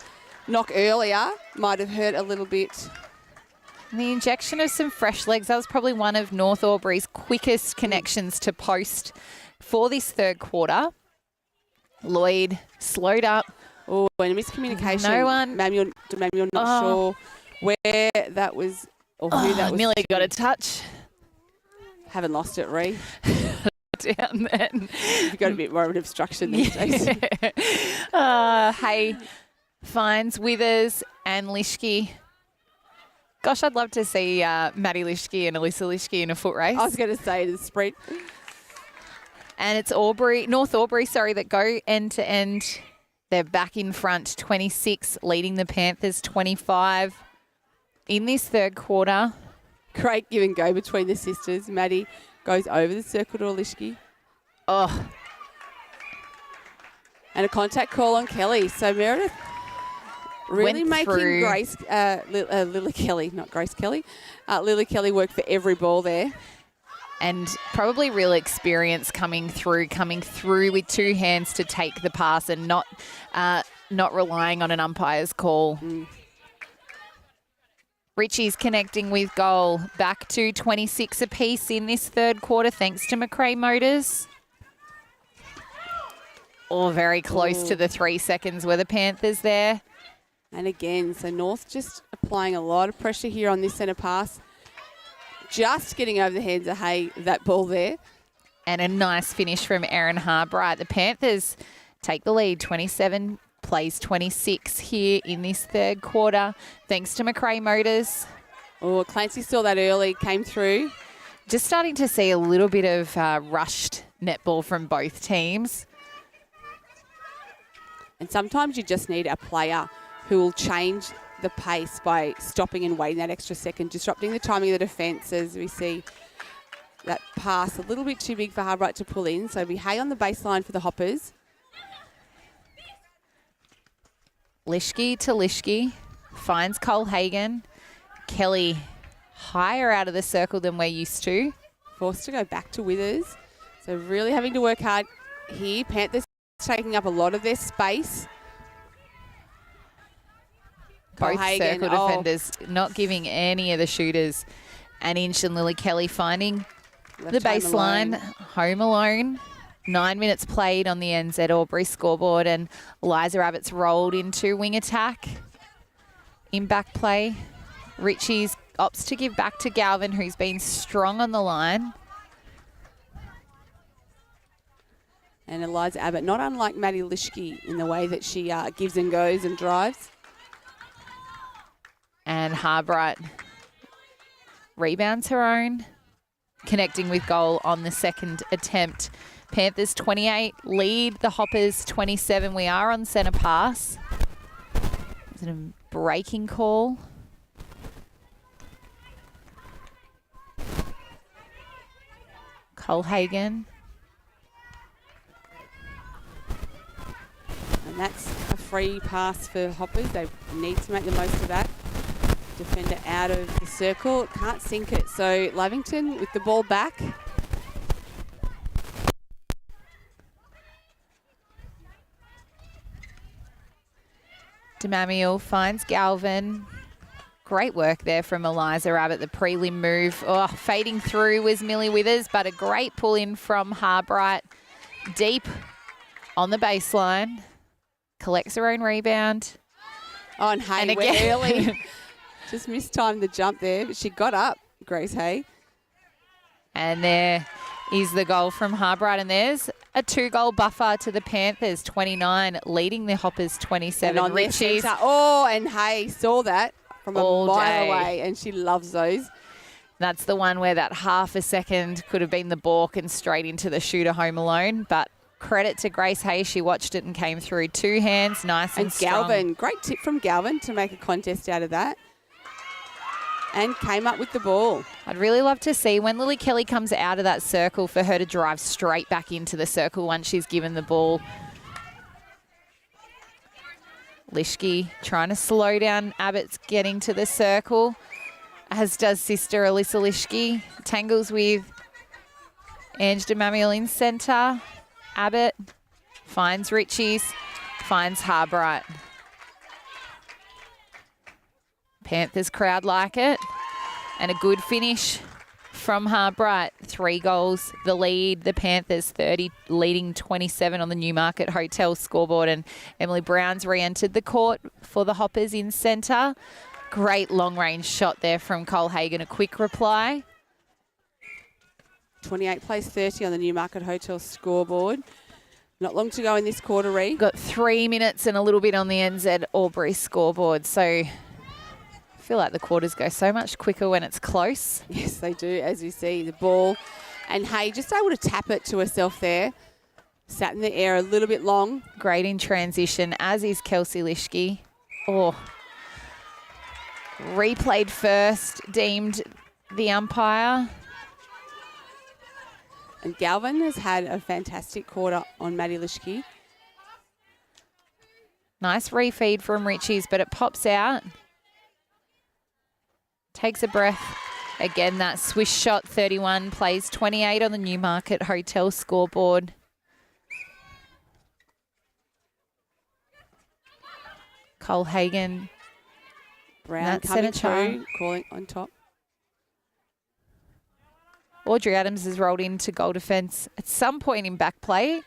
knock earlier might have hurt a little bit. The injection of some fresh legs, that was probably one of North Albury's quickest connections to post for this third quarter. Lloyd slowed up. Oh, and a miscommunication. No one. Demamiel not sure where that was or who that was. Nearly got a touch. Haven't lost it, Ree. Down then. You've got a bit more of an obstruction these days. Hay finds Withers and Lischke. Gosh, I'd love to see Maddie Lischke and Alyssa Lischke in a foot race. I was going to say the sprint. And it's North Albury, that go end to end. They're back in front, 26, leading the Panthers, 25. In this third quarter. Great give and go between the sisters. Maddie goes over the circle to Lischke. Oh. And a contact call on Kelly. So Meredith really making Grace, Lily Kelly, not Grace Kelly, Lily Kelly work for every ball there. And probably real experience coming through with two hands to take the pass and not relying on an umpire's call. Richie's connecting with goal. Back to 26 apiece in this third quarter, thanks to McRae Motors. Oh, very close to the 3 seconds were the Panthers there. And again, so North just applying a lot of pressure here on this centre pass. Just getting over the heads of Hay, that ball there. And a nice finish from Erin Harbright. The Panthers take the lead, 27 plays 26 here in this third quarter, thanks to McRae Motors. Oh, Clancy saw that early, came through. Just starting to see a little bit of rushed netball from both teams. And sometimes you just need a player who will change the pace by stopping and waiting that extra second, disrupting the timing of the defence as we see that pass a little bit too big for Harbright to pull in. So it'll be Hay on the baseline for the Hoppers. Lischke to Lischke. Finds Colhagen. Kelly higher out of the circle than we're used to. Forced to go back to Withers. So really having to work hard here. Panthers taking up a lot of their space. Both Colhagen, circle defenders not giving any of the shooters an inch, and Lily Kelly finding the baseline. Home alone. 9 minutes played on the NZ Albury scoreboard, and Eliza Abbott's rolled into wing attack. In back play, Richie's opts to give back to Galvin, who's been strong on the line. And Eliza Abbott, not unlike Maddie Lischke in the way that she gives and goes and drives. And Harbright rebounds her own, connecting with goal on the second attempt. Panthers 28 lead the Hoppers 27. We are on centre pass. Is it a breaking call? Colhagen. And that's a free pass for Hoppers. They need to make the most of that. Defender out of the circle. Can't sink it. So Lavington with the ball back. Demamiel finds Galvin. Great work there from Eliza Abbott, the prelim move. Oh, fading through was Millie Withers, but a great pull in from Harbright. Deep on the baseline. Collects her own rebound. Oh, and Hay And went again. early. Just mistimed the jump there, but she got up, Grace Hay. And there is the goal from Harbright, and there's a 2-goal buffer to the Panthers, 29, leading the Hoppers 27. And on their Richie's centre. Oh, and Hay saw that from All a mile day. away, and she loves those. That's the one where that half a second could have been the balk and straight into the shooter home alone. But credit to Grace Hay. She watched it and came through 2 hands, nice and strong. Galvin, great tip from Galvin to make a contest out of that. And came up with the ball. I'd really love to see when Lily Kelly comes out of that circle for her to drive straight back into the circle once she's given the ball. Lischke trying to slow down. Abbott's getting to the circle, as does sister Alyssa Lischke. Tangles with Ange Demamiel in centre. Abbott finds Richie's, finds Harbright. Panthers crowd like it. And a good finish from Harbright. 3 goals, the lead. The Panthers 30, leading 27 on the Newmarket Hotel scoreboard. And Emily Brown's re-entered the court for the Hoppers in centre. Great long-range shot there from Colhagen. A quick reply. 28 plays 30 on the Newmarket Hotel scoreboard. Not long to go in this quarter, Ree. Got 3 minutes and a little bit on the NZ Albury scoreboard. So I feel like the quarters go so much quicker when it's close. Yes, they do, as you see. The ball. And Hay just able to tap it to herself there. Sat in the air a little bit long. Great in transition, as is Kelsey Lischke. Oh. Replayed first, deemed the umpire. And Galvin has had a fantastic quarter on Maddie Lischke. Nice refeed from Richie's, but it pops out. Takes a breath. Again, that swish shot, 31, plays 28 on the Newmarket Hotel scoreboard. Colhagen. Brown coming through, calling on top. Audrey Adams has rolled into goal defence at some point in back play.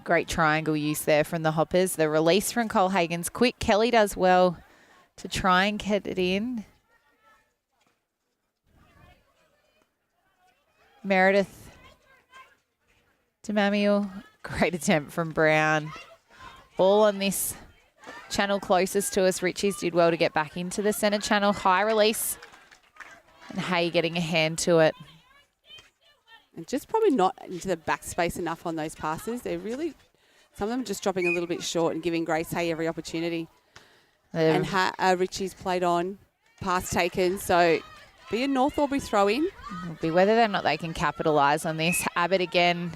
Great triangle use there from the Hoppers. The release from Colhagen's quick. Kelly does well to try and get it in. Meredith Demamiel. Great attempt from Brown. All on this channel closest to us. Richie's did well to get back into the centre channel. High release. And Hay getting a hand to it. And just probably not into the back space enough on those passes. They're really, some of them just dropping a little bit short and giving Grace Hay every opportunity. And Richie's played on, pass taken. So be a North Albury throw-in. It'll be whether or not they can capitalise on this. Abbott again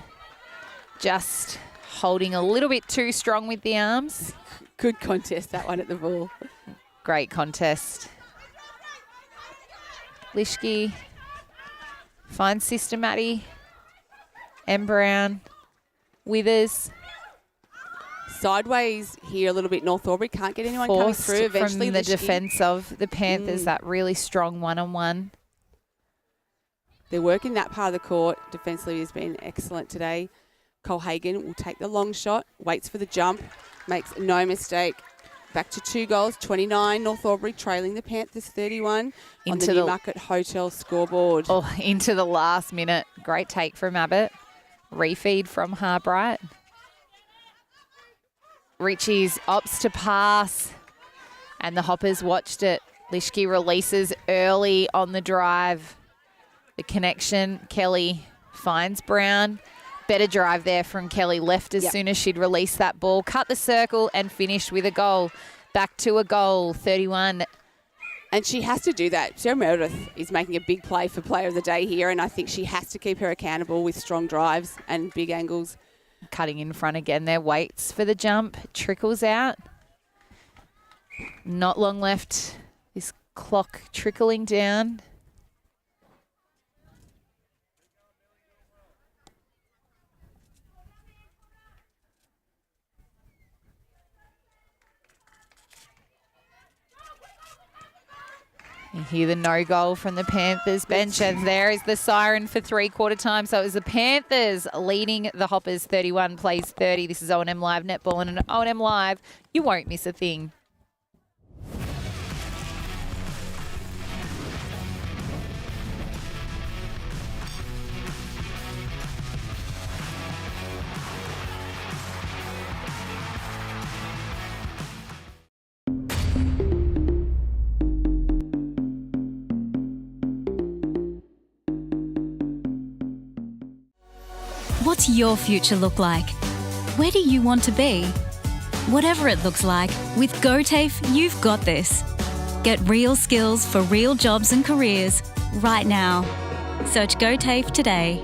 just holding a little bit too strong with the arms. Good contest, that one at the ball. Great contest. Lischke finds Sister Maddie. M. Brown. Withers. Sideways here a little bit, North Albury. Can't get anyone coming through. Eventually from the Lischke. defence of the Panthers, that really strong one-on-one. They're working that part of the court. Defensively has been excellent today. Cole Hagan will take the long shot, waits for the jump, makes no mistake. Back to 2 goals, 29. North Albury trailing the Panthers 31 on the Newmarket Hotel scoreboard. Oh, into the last minute. Great take from Abbott. Refeed from Harbright. Richie's opts to pass, and the Hoppers watched it. Lischke releases early on the drive. The connection, Kelly finds Brown. Better drive there from Kelly. Left as soon as she'd released that ball. Cut the circle and finished with a goal. Back to a goal, 31. And she has to do that. Sarah Meredith is making a big play for Player of the Day here, and I think she has to keep her accountable with strong drives and big angles. Cutting in front again there. Waits for the jump. Trickles out. Not long left. This clock trickling down. You hear the no goal from the Panthers bench, and there is the siren for 3/4 time. So it was the Panthers leading the Hoppers 31 plays 30. This is O&M Live Netball, and an O&M Live, you won't miss a thing. What's your future look like? Where do you want to be? Whatever it looks like, with GoTAFE, you've got this. Get real skills for real jobs and careers right now. Search GoTAFE today.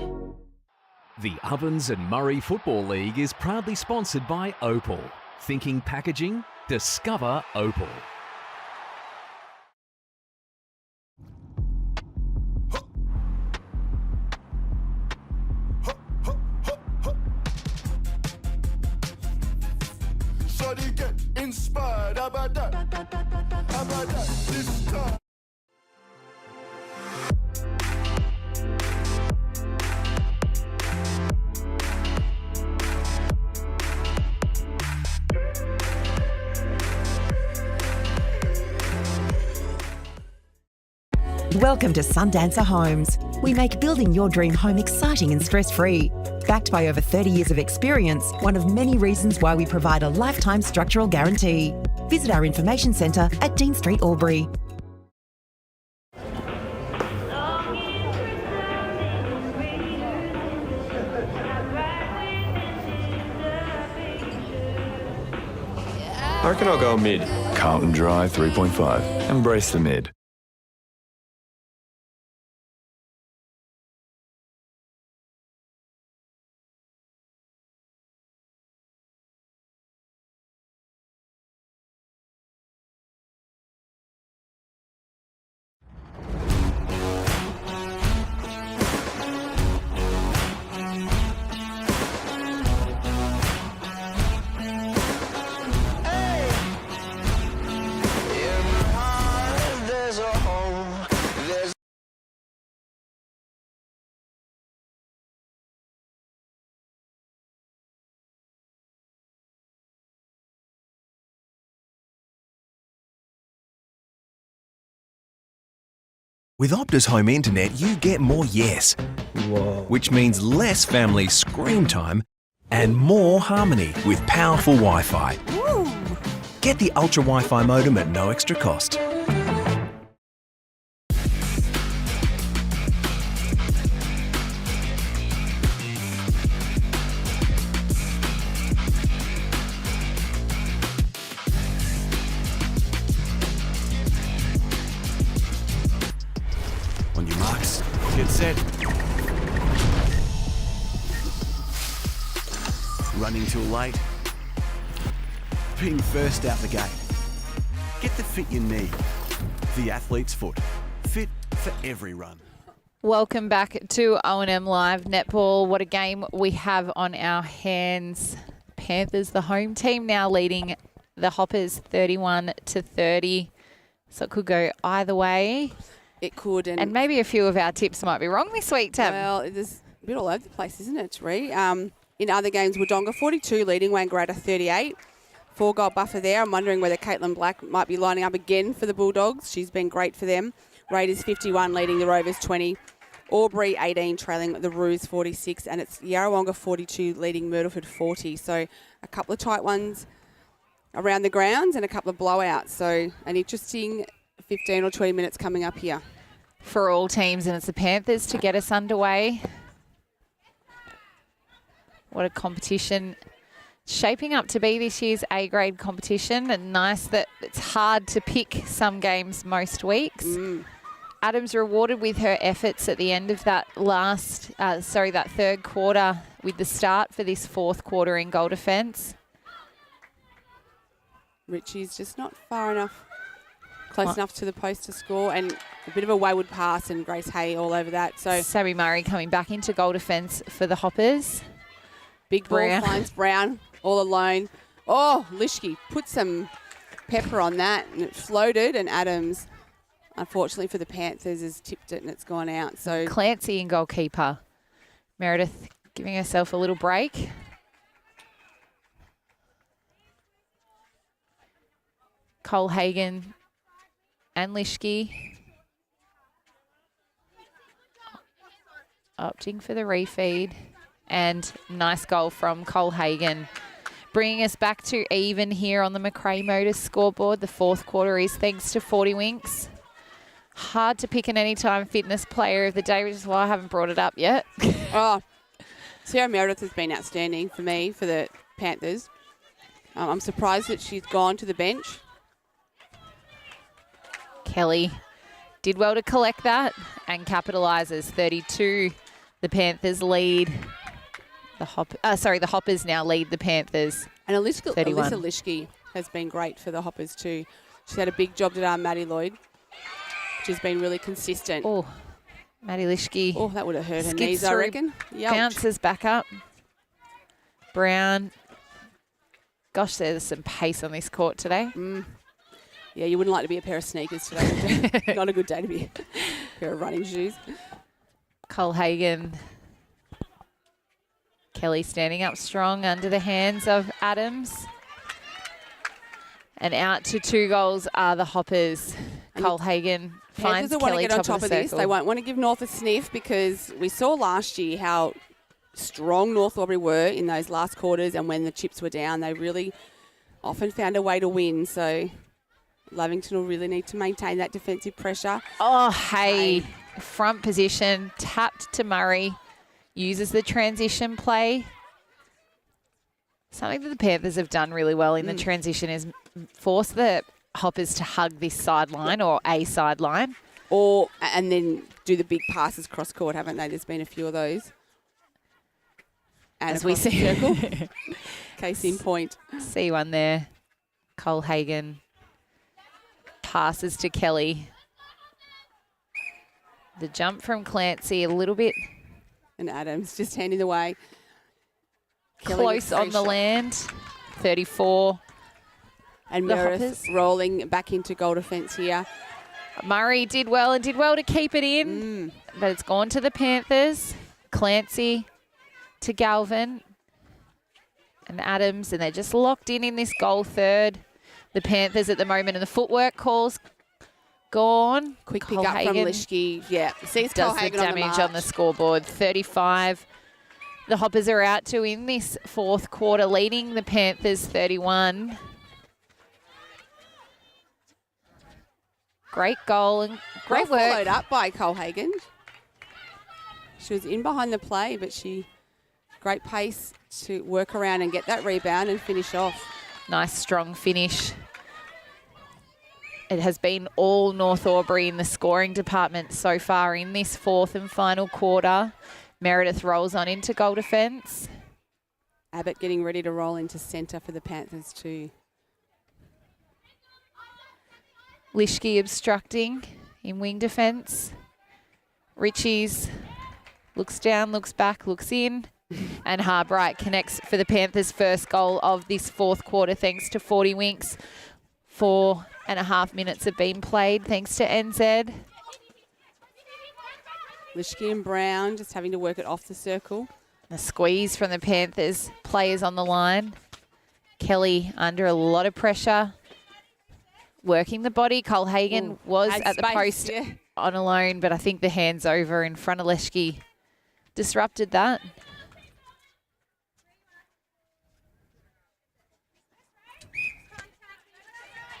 The Ovens and Murray Football League is proudly sponsored by Opal. Thinking packaging? Discover Opal. Shawty get inspired. How about that? How about that? This time. Welcome to Sundancer Homes. We make building your dream home exciting and stress-free. Backed by over 30 years of experience, one of many reasons why we provide a lifetime structural guarantee. Visit our information centre at Dean Street, Albury. I reckon I'll go mid. Carlton Dry 3.5. Embrace the mid. With Optus Home Internet, you get more yes. Whoa. Which means less family screen time and more harmony with powerful Wi-Fi. Woo. Get the Ultra Wi-Fi modem at no extra cost. set. Running too late. Being first out the gate. Get the fit you need. The athlete's foot. Fit for every run. Welcome back to O&M Live Netball. What a game we have on our hands. Panthers, the home team, now leading the Hoppers 31-30. So it could go either way. It could. And maybe a few of our tips might be wrong this week, Tam. Well, it's a bit all over the place, isn't it, Ree? In other games, Wodonga 42 leading Wangaratta 38. 4-goal buffer there. I'm wondering whether Caitlin Black might be lining up again for the Bulldogs. She's been great for them. Raiders 51 leading the Rovers 20. Albury 18 trailing the Roos 46. And it's Yarrawonga 42 leading Myrtleford 40. So a couple of tight ones around the grounds and a couple of blowouts. So an interesting 15 or 20 minutes coming up here. For all teams, and it's the Panthers to get us underway. What a competition. Shaping up to be this year's A-grade competition, and nice that it's hard to pick some games most weeks. Adams rewarded with her efforts at the end of that that third quarter with the start for this fourth quarter in goal defence. Richie's just not far enough, close enough to the post to score, and a bit of a wayward pass, and Grace Hay all over that. So Sammy Murray coming back into goal defence for the Hoppers. Big ball finds Brown all alone. Oh, Lischke put some pepper on that, and it floated, and Adams, unfortunately for the Panthers, has tipped it and it's gone out. So Clancy in goalkeeper. Meredith giving herself a little break. Cole Hagan and Lischke opting for the refeed. And nice goal from Cole Hagan. Bringing us back to even here on the McRae Motors scoreboard. The fourth quarter is thanks to 40 Winks. Hard to pick an Anytime Fitness Player of the Day, which is why I haven't brought it up yet. Sarah Meredith has been outstanding for me for the Panthers. I'm surprised that she's gone to the bench. Kelly did well to collect that and capitalises. 32. The Panthers lead. The Hoppers now lead the Panthers. And Alyssa 31. Lischke has been great for the Hoppers too. She's had a big job to Maddie Lloyd. She's been really consistent. Oh, Maddie Lischke. Oh, that would have hurt her knees, I reckon. Yep. Bounces back up. Brown. Gosh, there's some pace on this court today. Yeah, you wouldn't like to be a pair of sneakers today. Not a good day to be a pair of running shoes. Cole Hagan. Kelly standing up strong under the hands of Adams. And out to 2 goals are the Hoppers. Cole Hagan finds Kelly top top of the this. They won't want to give North a sniff, because we saw last year how strong North Albury were in those last quarters, and when the chips were down, they really often found a way to win. So Lavington will really need to maintain that defensive pressure. Oh, hey. Front position, tapped to Murray. Uses the transition play. Something that the Panthers have done really well in the transition is force the Hoppers to hug this sideline or a sideline. And then do the big passes cross court, haven't they? There's been a few of those. And as we see. Circle. Case in point. See one there. Cole Hagan passes to Kelly. The jump from Clancy a little bit. And Adams just handing the way. Close on the land. 34. And Meredith rolling back into goal defence here. Murray did well to keep it in. But it's gone to the Panthers. Clancy to Galvin. And Adams. And they're just locked in this goal third. The Panthers at the moment. And the footwork calls gone. Quick pick up from Lischke. Yeah. Does the damage on the scoreboard. 35. The Hoppers are out to win this fourth quarter, leading the Panthers 31. Great goal and great work. Followed up by Cole Hagan. She was in behind the play, but great pace to work around and get that rebound and finish off. Nice strong finish. it has been all North Albury in the scoring department so far in this fourth and final quarter. Meredith rolls on into goal defence. Abbott getting ready to roll into centre for the Panthers too. Lischke obstructing in wing defence. Ritchie's looks down, looks back, looks in. And Harbright connects for the Panthers' first goal of this fourth quarter thanks to 40 Winks. 4.5 minutes have been played thanks to NZ. Lischke and Brown just having to work it off the circle. A squeeze from the Panthers players on the line. Kelly under a lot of pressure. Working the body. Cole Hagan was at the post on alone, but I think the hands over in front of Lischke disrupted that.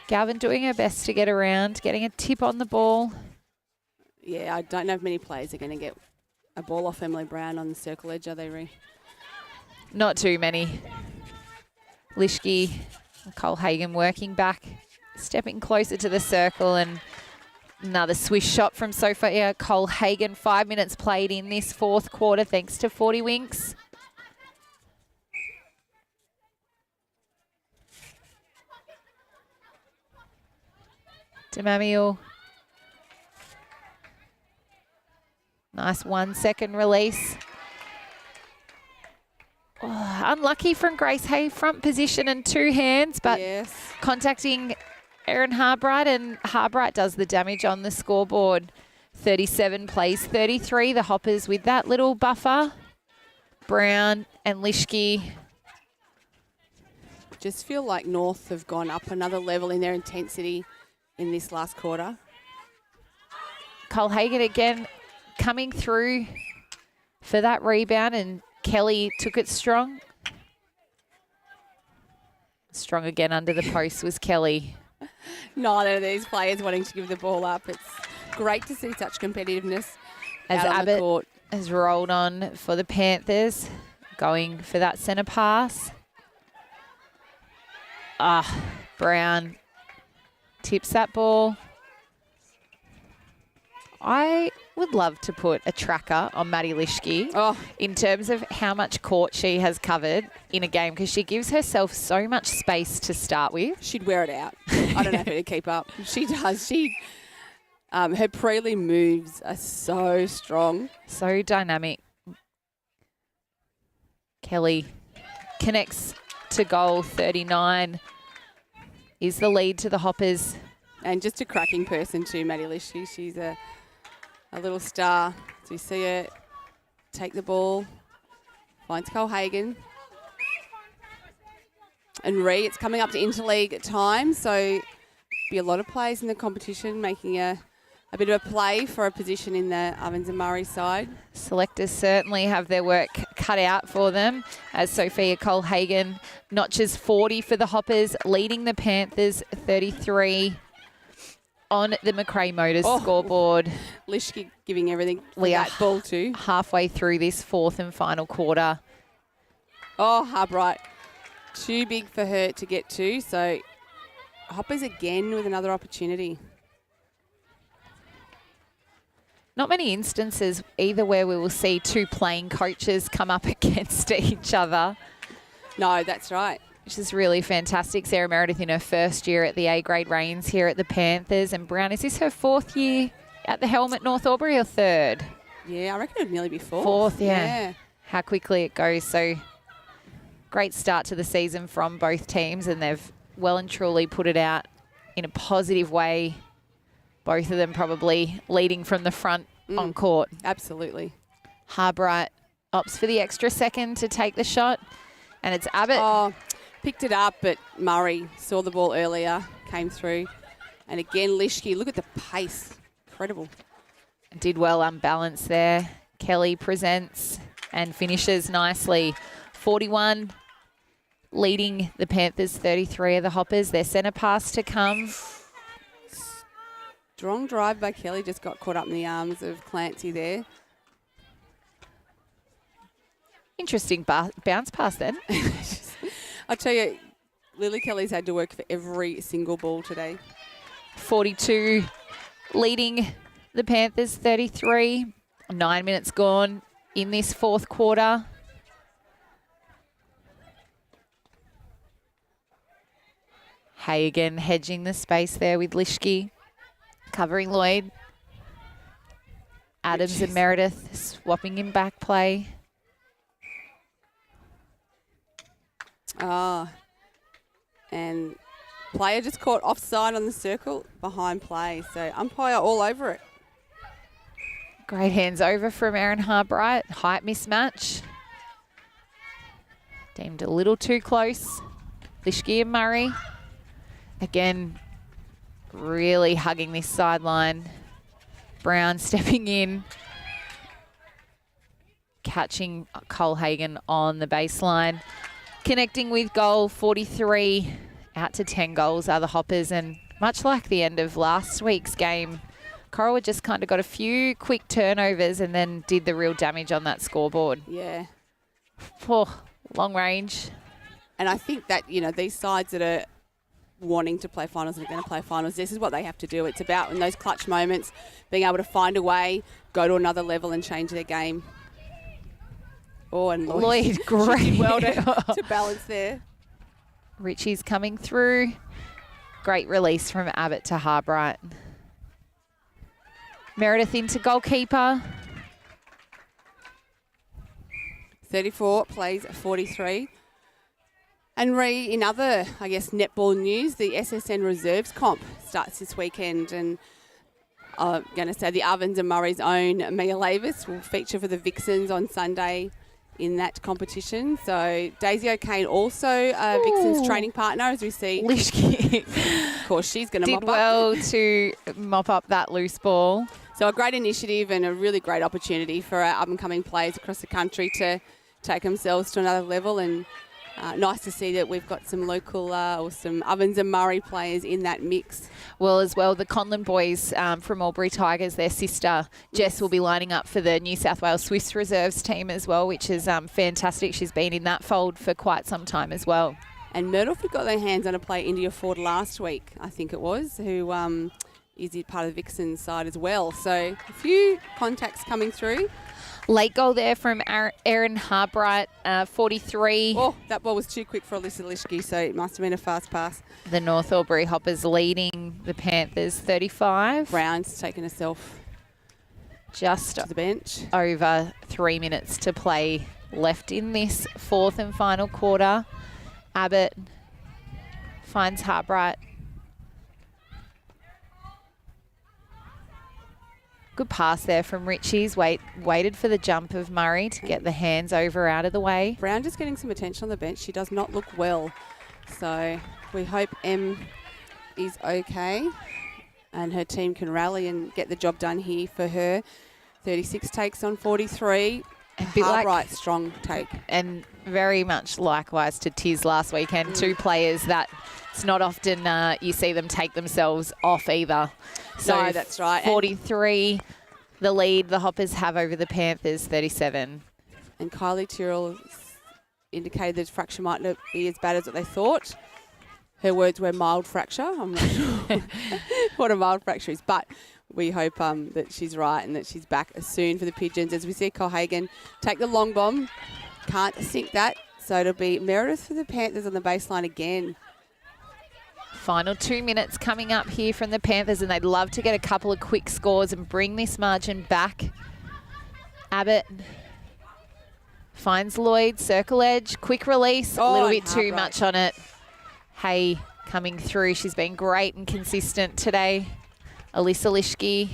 Galvin doing her best to get around, getting a tip on the ball. Yeah, I don't know if many players are going to get a ball off Emily Brown on the circle edge, are they, Ree? Not too many. Lischke, Cole Hagan working back, stepping closer to the circle, and another swish shot from Sophia Cole Hagan. 5 minutes played in this fourth quarter thanks to 40 Winks. Demamiel. Nice 1 second release. Oh, unlucky from Grace Hay, front position and 2 hands, but contacting Erin Harbright, and Harbright does the damage on the scoreboard. 37 plays 33. The Hoppers with that little buffer. Brown and Lischke. Just feel like North have gone up another level in their intensity in this last quarter. Cole Hagan again coming through for that rebound, and Kelly took it strong. Strong again under the post was Kelly. Neither of these players wanting to give the ball up. It's great to see such competitiveness As out on the Abbott court. has rolled on for the Panthers, going for that centre pass. Brown tips that ball. I would love to put a tracker on Maddie Lischke in terms of how much court she has covered in a game, because she gives herself so much space to start with. She'd wear it out. I don't know if her to keep up. She does. Her prelim moves are so strong. So dynamic. Kelly connects to goal. 39 is the lead to the Hoppers. And just a cracking person too, Maddie Lischke. She's a little star. So you see her take the ball, finds Cole Hagan. And Ree, it's coming up to interleague time, so be a lot of players in the competition making a bit of a play for a position in the Ovens and Murray side. Selectors certainly have their work cut out for them, as Sophia Cole Hagan notches 40 for the Hoppers, leading the Panthers 33 on the McRae Motors scoreboard. Lischke giving everything for that ball too. Halfway through this fourth and final quarter. Harbright. Too big for her to get to, so Hoppers again with another opportunity. Not many instances either where we will see two playing coaches come up against each other. No, that's right. Which is really fantastic. Sarah Meredith in her first year at the A-grade reins here at the Panthers. And Brown, is this her 4th year at the helm at North Albury or 3rd? Yeah, I reckon it would nearly be 4th. 4th, yeah. How quickly it goes. So great start to the season from both teams, and they've well and truly put it out in a positive way. Both of them probably leading from the front on court. Absolutely. Harbright opts for the extra second to take the shot, and it's Abbott. Picked it up, but Murray saw the ball earlier, came through. And again, Lischke, look at the pace. Incredible. Did well unbalanced there. Kelly presents and finishes nicely. 41 leading the Panthers, 33 of the Hoppers. Their centre pass to come. Strong drive by Kelly, just got caught up in the arms of Clancy there. Interesting bounce pass then. I'll tell you, Lily Kelly's had to work for every single ball today. 42 leading the Panthers 33. 9 minutes gone in this fourth quarter. Hagen hedging the space there with Lischke, covering Lloyd. Adams and Meredith swapping in back play. And player just caught offside on the circle behind play. So umpire all over it. Great hands over from Aaron Harbright. Height mismatch. Deemed a little too close. Lischke and Murray. Again, really hugging this sideline. Brown stepping in. Catching Cole Hagen on the baseline. Connecting with goal 43. Out to 10 goals are the Hoppers. And much like the end of last week's game, Corowa just kind of got a few quick turnovers and then did the real damage on that scoreboard. Yeah. Oh, long range. And I think that, you know, these sides that are wanting to play finals and are going to play finals, this is what they have to do. It's about in those clutch moments, being able to find a way, go to another level and change their game. Oh, and Lloyd great. She did well to balance there. Richie's coming through. Great release from Abbott to Harbright. Meredith into goalkeeper. 34 plays 43. And in other, I guess, netball news, the SSN Reserves Comp starts this weekend. And I'm going to say the Ovens and Murray's own Mia Lavis will feature for the Vixens on Sunday in that competition. So Daisy O'Kane also Vixen's training partner, as we see. Lischke. Of course, she's going to mop Did well to mop up that loose ball. So a great initiative and a really great opportunity for our up-and-coming players across the country to take themselves to another level. And nice to see that we've got some local or some Ovens and Murray players in that mix. Well, as well, the Conlon boys from Albury Tigers, their sister Jess will be lining up for the New South Wales Swifts reserves team as well, which is fantastic. She's been in that fold for quite some time as well. And Murdoch got their hands on a player, India Ford, last week, I think it was, who is part of the Vixen side as well. So a few contacts coming through. Late goal there from Aaron Harbright, 43. Oh, that ball was too quick for Alyssa Lischke, so it must have been a fast pass. The North Albury Hoppers leading the Panthers 35. Brown's taken herself just to the bench. Over 3 minutes to play left in this fourth and final quarter. Abbott finds Harbright. Good pass there from Richie's. Waited for the jump of Murray to get the hands over out of the way. Brown just getting some attention on the bench. She does not look well. So we hope Em is okay and her team can rally and get the job done here for her. 36 takes on 43. Harbright, strong take. And very much likewise to Tiz last weekend. Two players that it's not often you see them take themselves off either. So no, that's right. 43, the lead the Hoppers have over the Panthers, 37. And Kylie Tyrrell indicated that fracture might not be as bad as what they thought. Her words were mild fracture. I'm not sure what a mild fracture is, but we hope that she's right and that she's back soon for the Pigeons. As we see Cole Hagen take the long bomb. Can't sink that. So it'll be Meredith for the Panthers on the baseline again. Final 2 minutes coming up here from the Panthers, and they'd love to get a couple of quick scores and bring this margin back. Abbott finds Lloyd, circle edge, quick release, a little bit too much on it. Hay coming through. She's been great and consistent today. Alyssa Lischke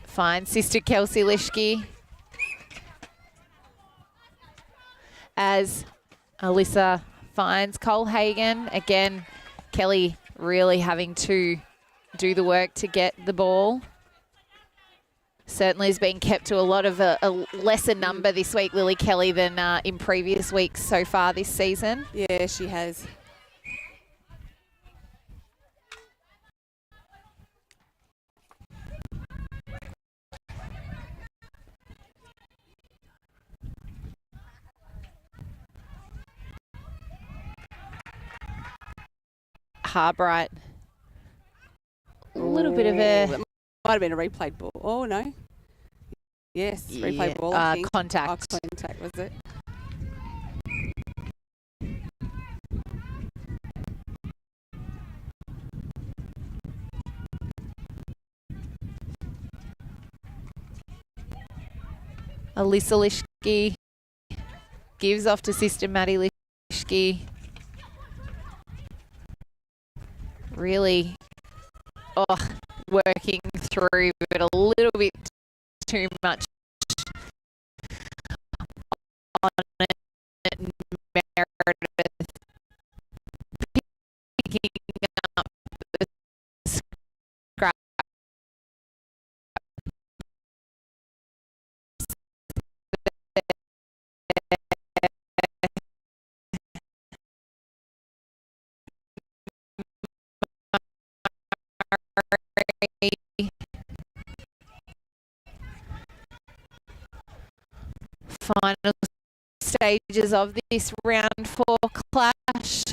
finds sister Kelsey Lischke. As Alyssa finds Cole Hagen. Again, Kelly really having to do the work to get the ball. Certainly has been kept to a lot of a lesser number this week, Lily Kelly, than in previous weeks so far this season. Yeah, she has. Harbright little bit of a... That might have been a replayed ball. Oh, no. Yes, replayed ball. I think. Contact. Oh, contact, was it? Alyssa Lischke gives off to sister Maddie Lischke. Really working through, but a little bit too much on it. Meredith picking up the scrap. Final stages of this round 4 clash.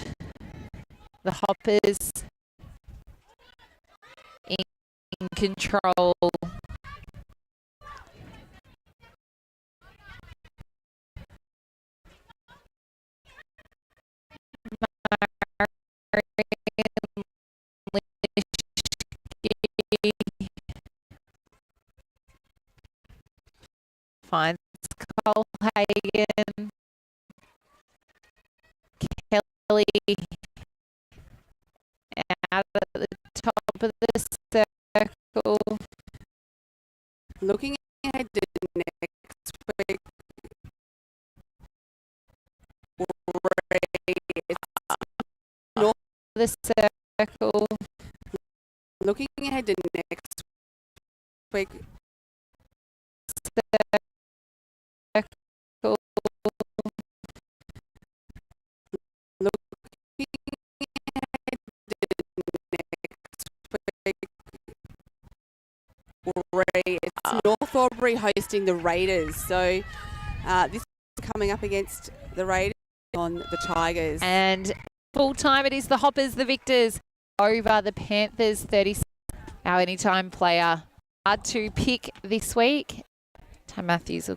The Hoppers in control. Finds Colhagen, Kelly out at the top of the circle. Looking ahead to next week. North of the circle. Looking ahead to next week. It's North Albury hosting the Raiders. So this is coming up against the Raiders on the Tigers. And full time it is the Hoppers, the victors, over the Panthers 36. Our anytime player. Hard to pick this week. Tom Matthews will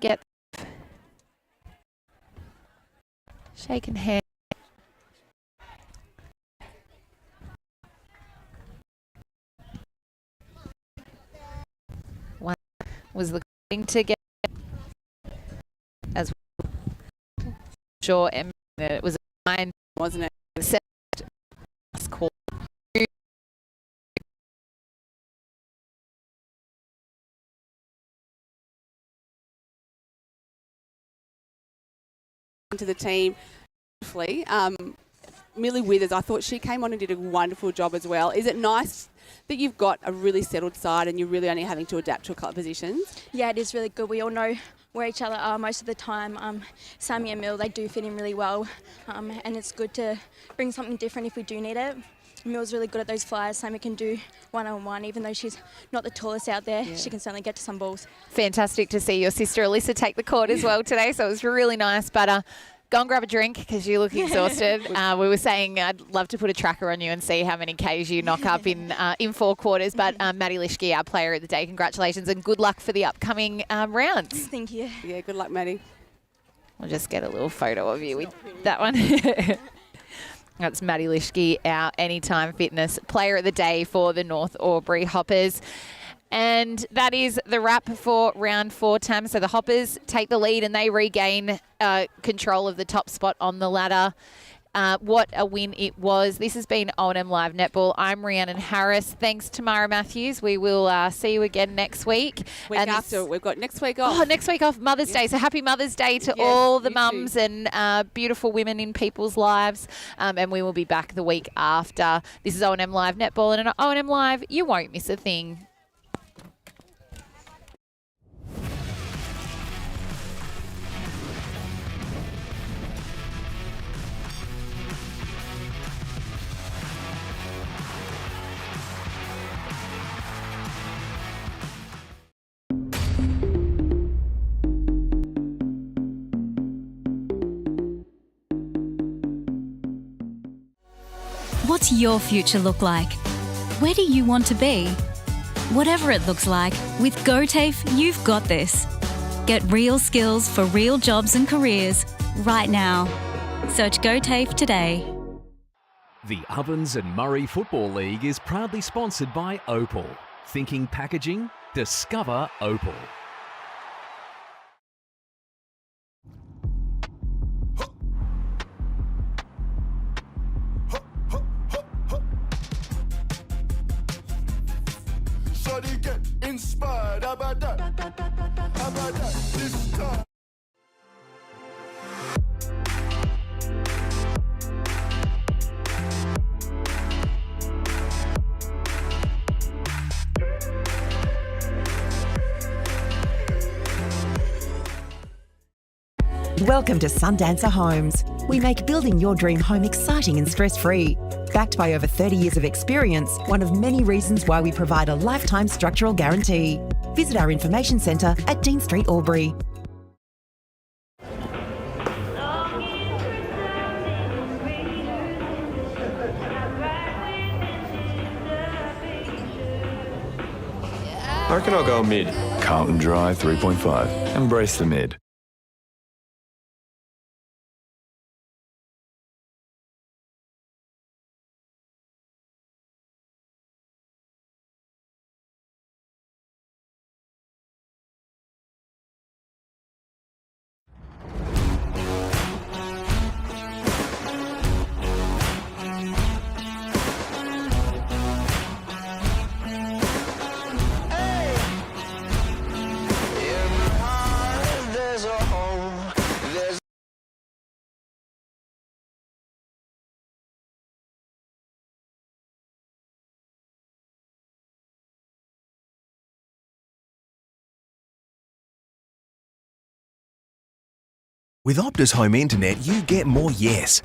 get shaken hand. One was the thing to get as sure it was a 9, wasn't it? Set call. To the team, Millie Withers, I thought she came on and did a wonderful job as well. Is it nice that you've got a really settled side and you're really only having to adapt to a couple of positions? Yeah, it is really good. We all know where each other are most of the time. Sammy and Mill, they do fit in really well, and it's good to bring something different if we do need it. Mill's really good at those flyers. Sammy can do one-on-one, even though she's not the tallest out there. Yeah. She can certainly get to some balls. Fantastic to see your sister Alyssa take the court as well today, so it was really nice. But go and grab a drink because you look exhausted. We were saying I'd love to put a tracker on you and see how many Ks you knock up in 4 quarters. But Maddie Lischke, our player of the day, congratulations and good luck for the upcoming rounds. Thank you. Yeah, good luck, Maddie. We'll just get a little photo of you with that one. That's Maddie Lischke, our Anytime Fitness Player of the Day for the North Albury Hoppers. And that is the wrap for round 4, Tam. So the Hoppers take the lead and they regain control of the top spot on the ladder. What a win it was. This has been O&M Live Netball. I'm Rhiannon Harris. Thanks, Tamara Matthews. We will see you again next week. Week after, we've got next week off. Oh, next week off, Mother's Day. So happy Mother's Day to all the mums and beautiful women in people's lives. And we will be back the week after. This is O&M Live Netball. And on O&M Live, you won't miss a thing. What's your future look like? Where do you want to be? Whatever it looks like, with GoTAFE, you've got this. Get real skills for real jobs and careers right now. Search GoTAFE today. The Ovens and Murray Football League is proudly sponsored by Opal. Thinking packaging? Discover Opal. Shawty get inspired. How about that? How about that? This time. Welcome to Sundancer Homes. We make building your dream home exciting and stress-free. Backed by over 30 years of experience, one of many reasons why we provide a lifetime structural guarantee. Visit our information centre at Dean Street, Albury. I reckon I'll go mid. Carlton Drive 3.5. Embrace the mid. With Optus Home Internet, you get more yes.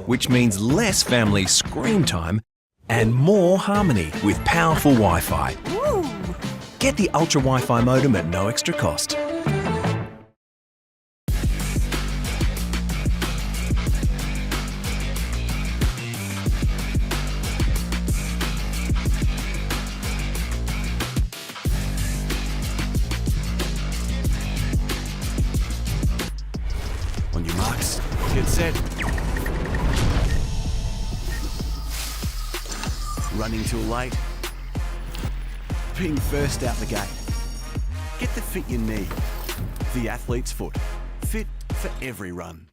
Which means less family screen time and more harmony with powerful Wi-Fi. Get the Ultra Wi-Fi modem at no extra cost. On your marks, get set. Running too late. Being first out the gate. Get the fit you need. The athlete's foot. Fit for every run.